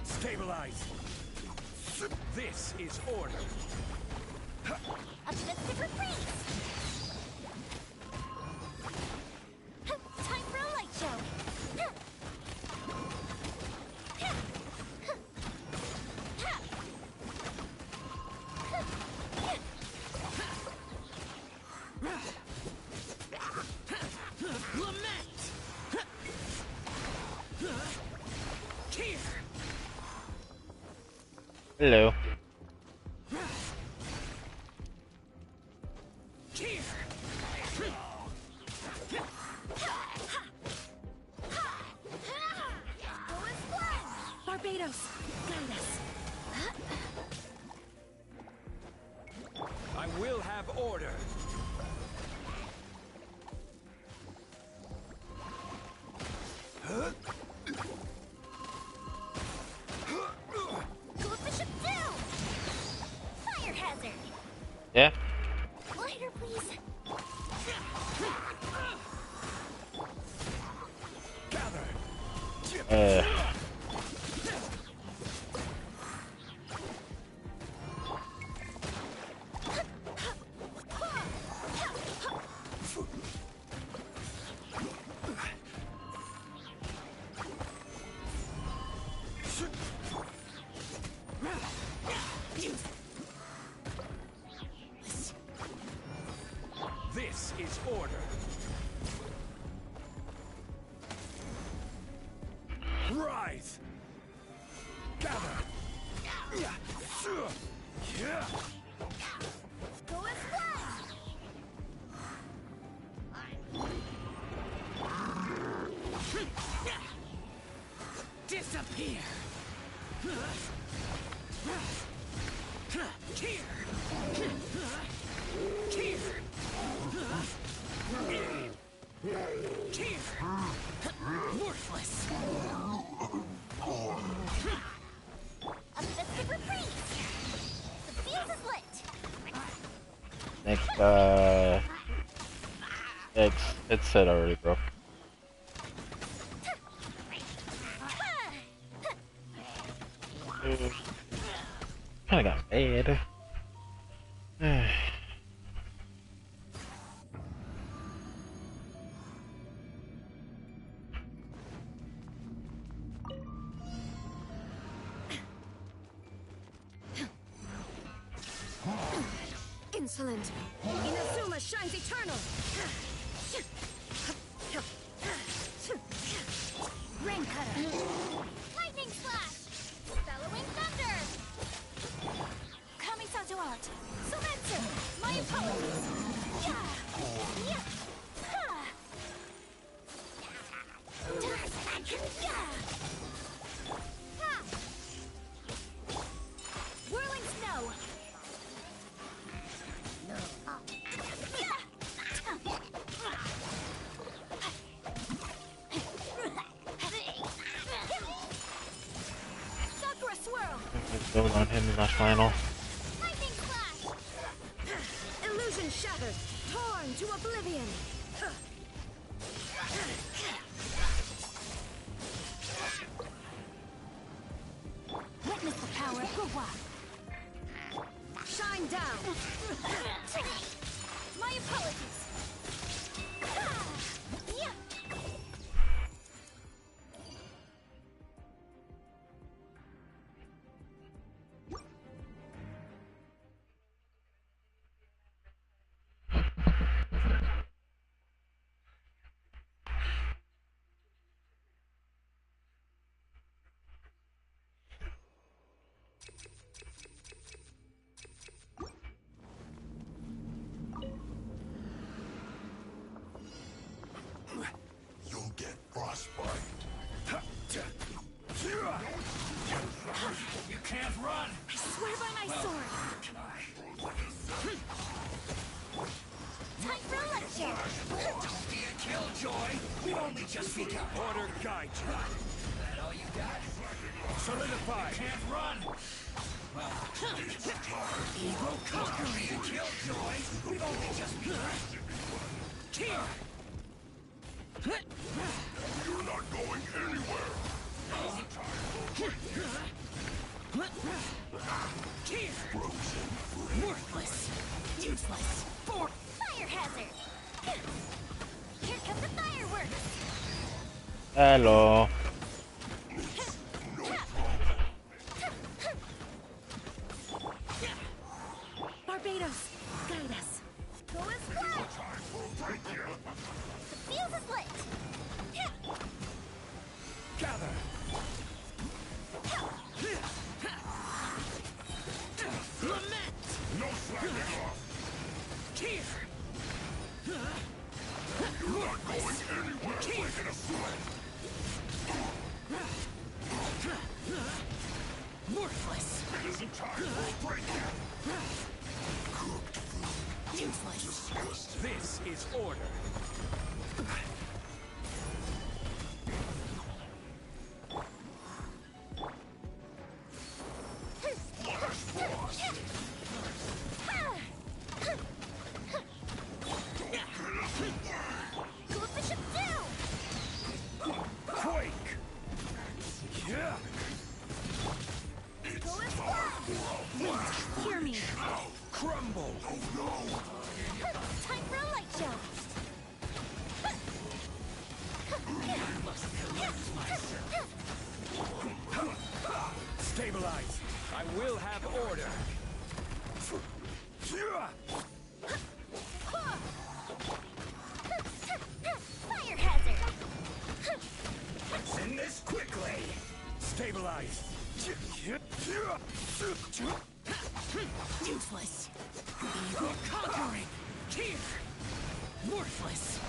Stabilize. This is order. Up to the super freeze! Time for a light show! Hello. Barbados, guide us. I will have order. Goes the ship down! Fire hazard! Yeah. Lighter, please. This is order. Rise. Gather. Go and fly! Disappear. Worthless! Up to the super freeze! The fuse is lit! Next, it's set already, bro. Kinda got bad. Insolent. Inazuma shines eternal. Rain cutter! Lightning slash! Bellowing thunder! Kamisato art! Sumetsu! My apologies! Yeah! Yeah! Ha! Yeah! Ha! Whirling snow! Sakura swirl! Build on him in that final. Lightning flash! Illusion shattered, torn to oblivion. Witness the power of Gua. Shine down. My apologies. Yeah. You'll get frostbite. You can't run! I swear by my sword. Time for a lecture. Don't be a killjoy. We've only just begun. Order guide you. That all you got? Solidify. Can't run! Ego conquer be a killjoy. We've only just begun. Here! You're not going anywhere. Here! Worthless. Useless. Fire hazard. Here come the fireworks. Hello. Barbados, guide us. Go as well. The fuse is lit. Gather. Lament! No slacking off. Here! You're not going anywhere. Making a sweat. Worthless! It isn't time for a break yet. Cooked food. Useless. Disgusting. This is order. Go bishop down. Quake. Yeah. Go as well. Wait, hear me. Crumble. Time for a light show. Stabilize. I will have order. Fire hazard. Let's end this quickly. Stabilize. Useless. Evil conquering! Here! Worthless!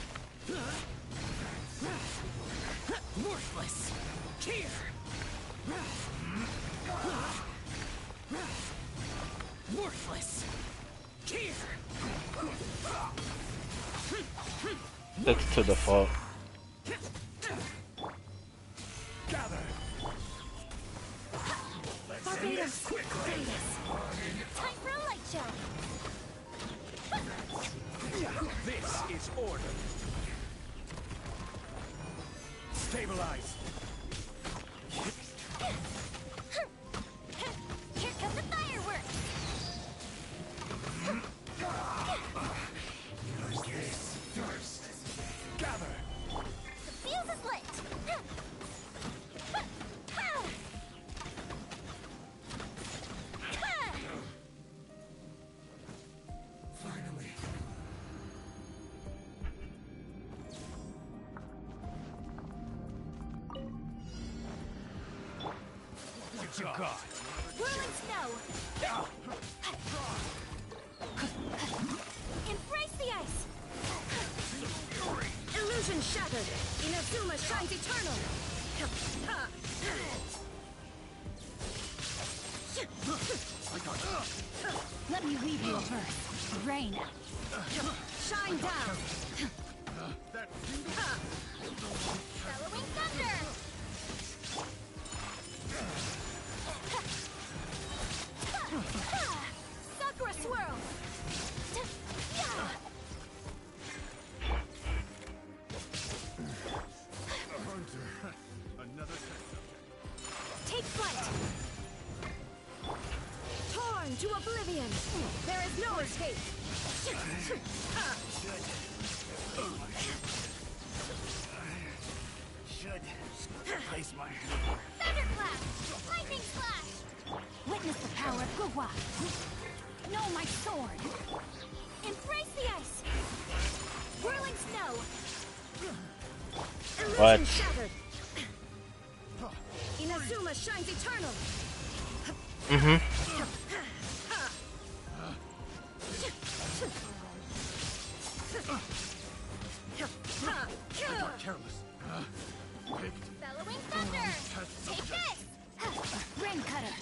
Worthless! Here! Worthless! Here! That's to the fault. Gather. Barbados, guide us. Time for a light show. This is order. Stabilize. Here come the fireworks. Gather. The fuse is lit. Finally. What you got? Whirling snow. Embrace the ice. Illusion shattered. Inazuma shines eternal. Let me weave you a verse. Rain. Shine down. Bellowing thunder. Sakura swirl. oblivion! There is no escape! Should place my Thunderclap! Lightning Slash! Witness the power of Gugwa! Know my sword! Embrace the ice! Whirling snow! What? Illusion shattered! Inazuma shines eternal! careless. Bellowing thunder! Take this! Rain cutter!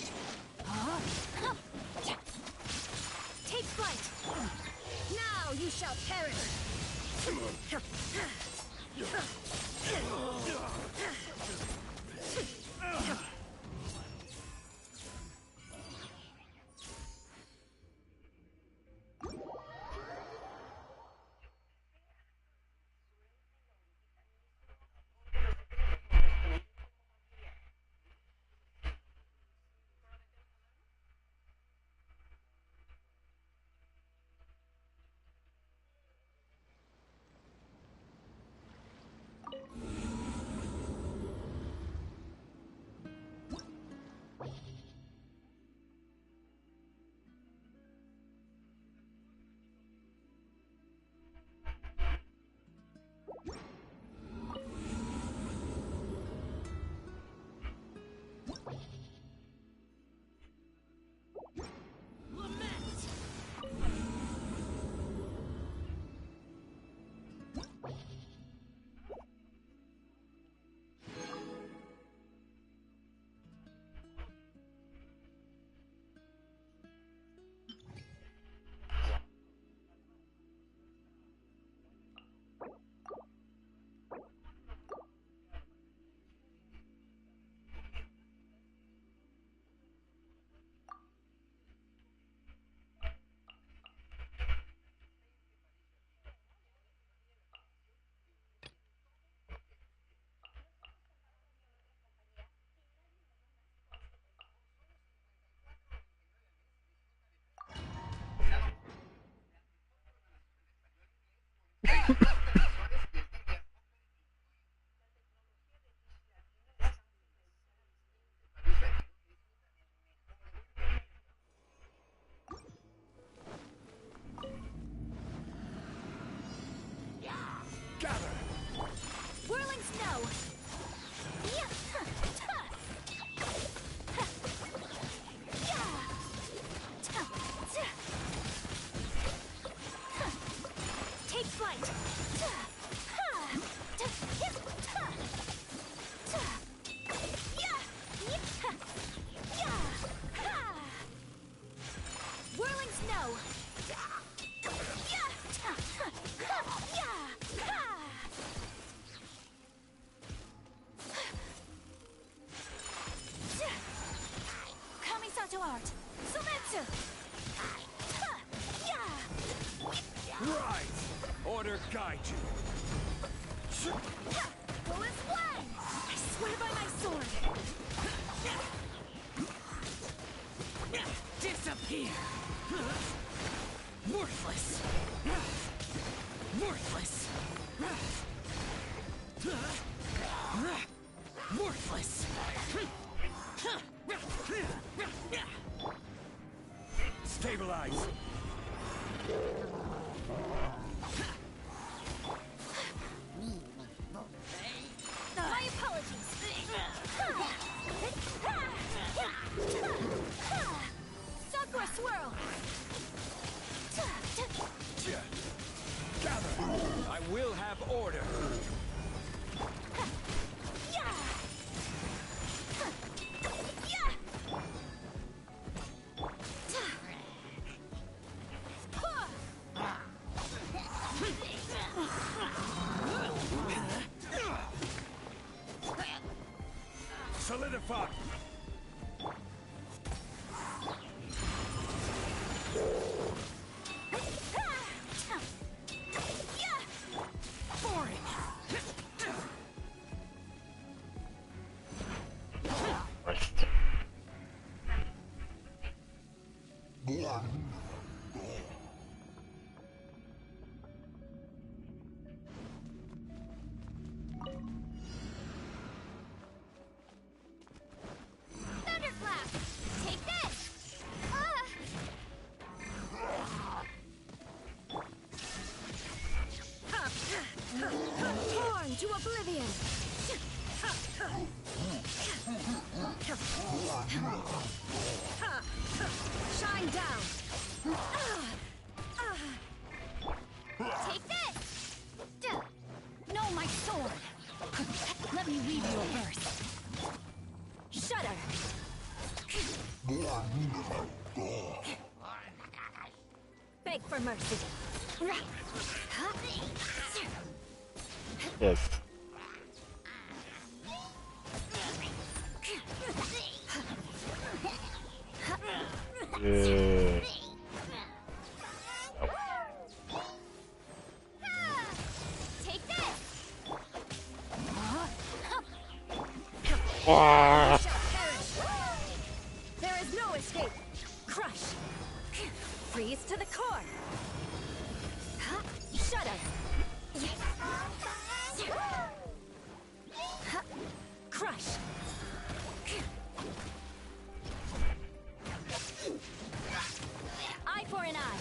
Take flight! Now you shall perish! Whirling snow! Take flight! Whirling snow! Kamisato art! Sumetsu! Right! Order guide you. Bullet fly! I swear by my sword! Disappear! Worthless! Worthless! Worthless! Stabilize. My apologies! Sakura swirl! Gather. I will have order. Solidify. Rest. Torn to oblivion! Shine down! Take this! No, my sword! Let me weave you a verse. Shudder! Beg for mercy. Yes. Yeah. Take this! Ah. There is no escape! Crush! Freeze to the core! Shudder! Crush! Eye for an eye!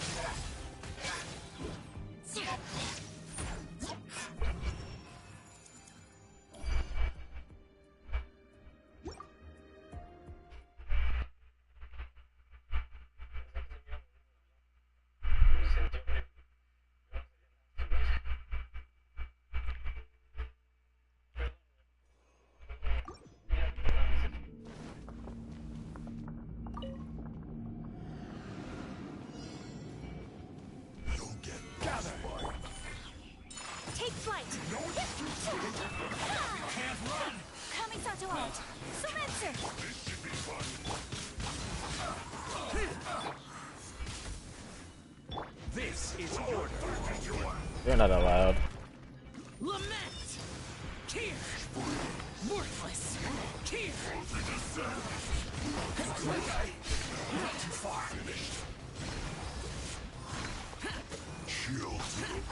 Take flight! Coming out to art! Surrender! This is order. You're not allowed. Lament! Tear! Worthless! Tear! Not too far.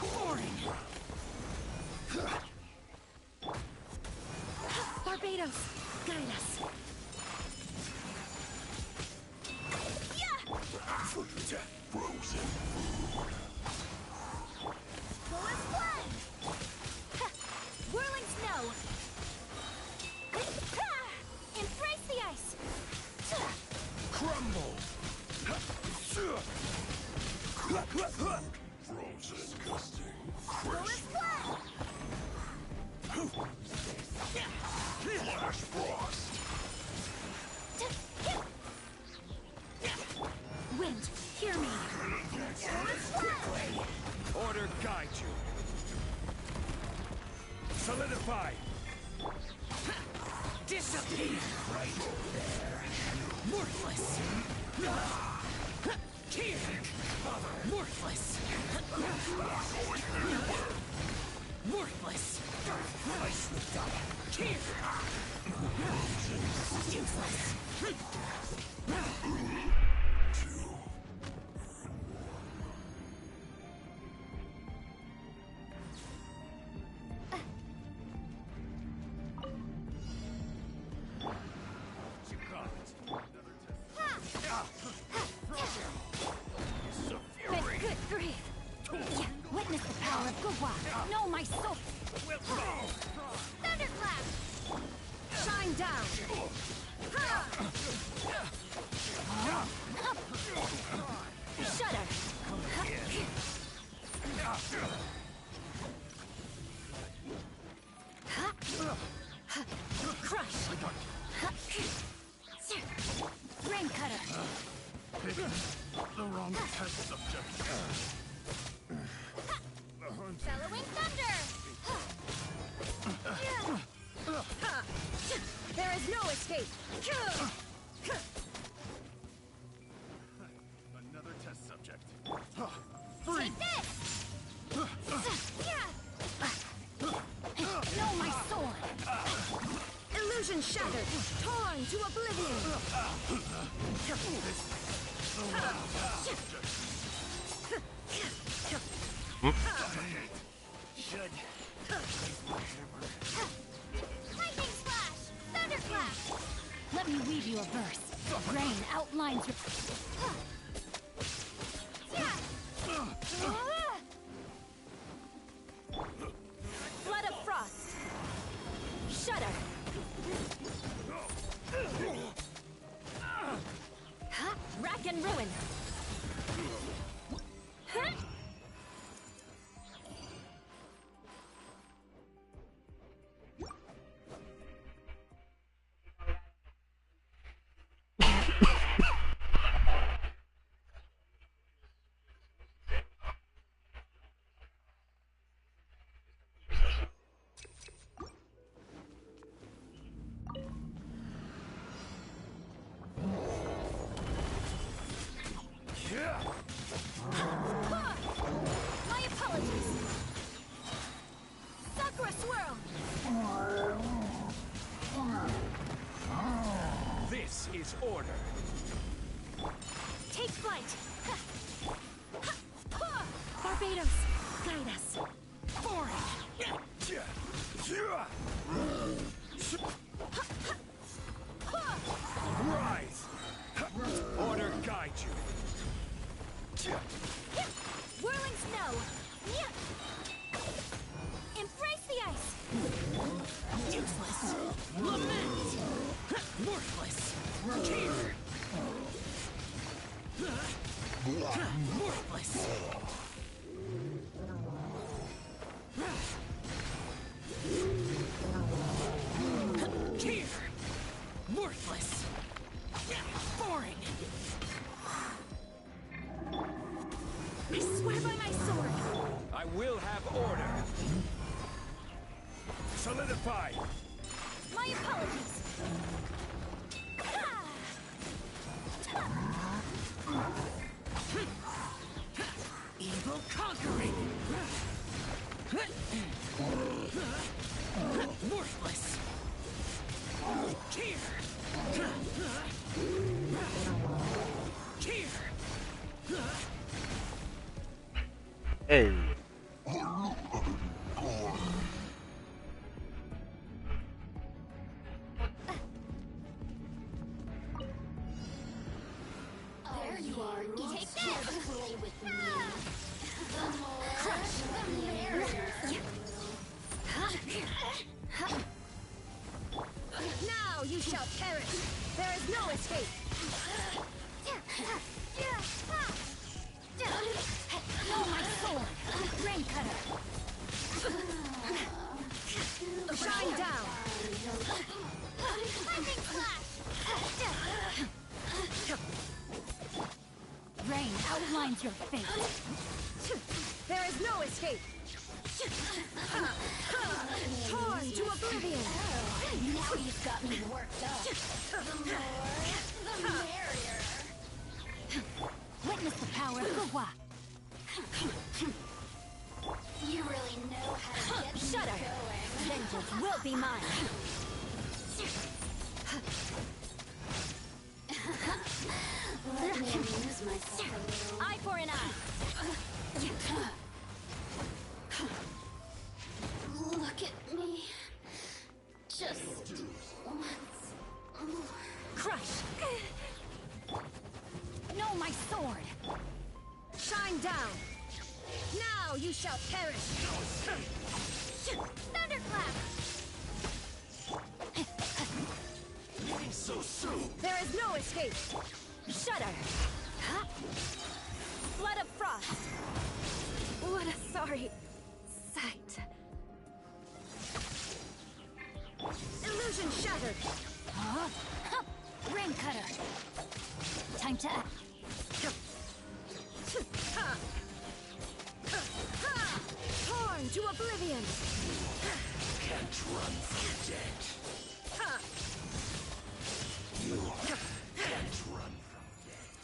Boring! Barbados! Guide us! Frozen. Forest blood! Whirling snow! Embrace the ice! Crumble! Frozen. Disgusting. Forest blood! Flash frost. Wind, hear me! Order guide you. Solidify. Disappear. Right there. Worthless. Tear. Worthless. Worthless. I slipped up. Tear. Useless. Good grief! Witness the power of Gugwa! Know my soul! Thunderclap! Shine down! Shudder! Crush! Rain cutter! The wrong test subject. Bellowing thunder! There is no escape! Another test subject. Take this! Know my sword! Illusion shattered! Torn to oblivion! Should. Lightning slash! Thunderclap! Let me weave you a verse. Rain outlines your... Worthless! Here! Worthless! Boring! I swear by my sword! I will have order. Solidify! My apologies! Evil conquering! Worthless! Here! Here! Hey. There you are. Take this! Play with me. The more, crush the merrier. Now you shall perish. There is no escape. Oh, my sword! Rain cutter! Shine down! Lightning flash! Rain outlines your fate. There is no escape. Torn to oblivion. Now you've got me worked up. The more, the merrier. Witness the power of Gugwa. You really know how to get Shudder. Going. Vengeance will be mine. Let me amuse myself. Eye for an eye. Look at me. Just once. Crush. No, my sword. Shine down. Now you shall perish. Thunderclap. So soon. There is no escape. Shudder. Blood of frost. What a sorry sight. Illusion shattered. Rain cutter. Time to act. Torn to oblivion. Can't run from death. You can't run from death.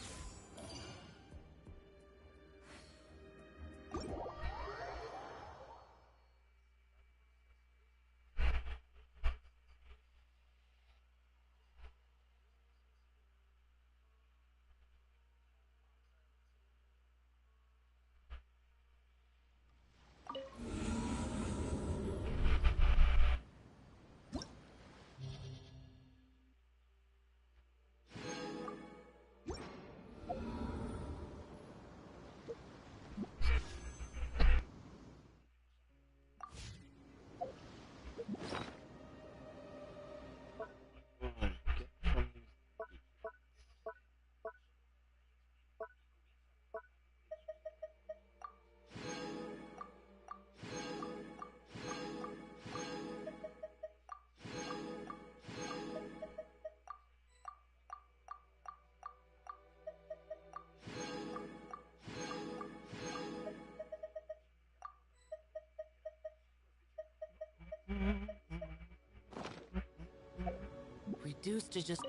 Reduced to just...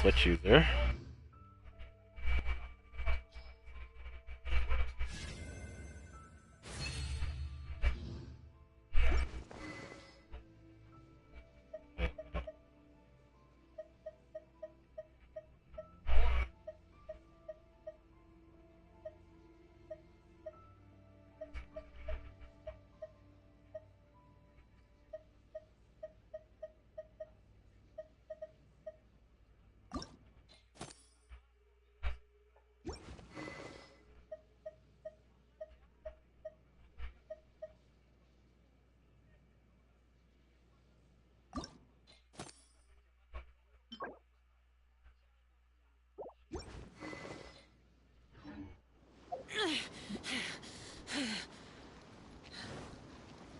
let you there.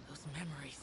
Those memories.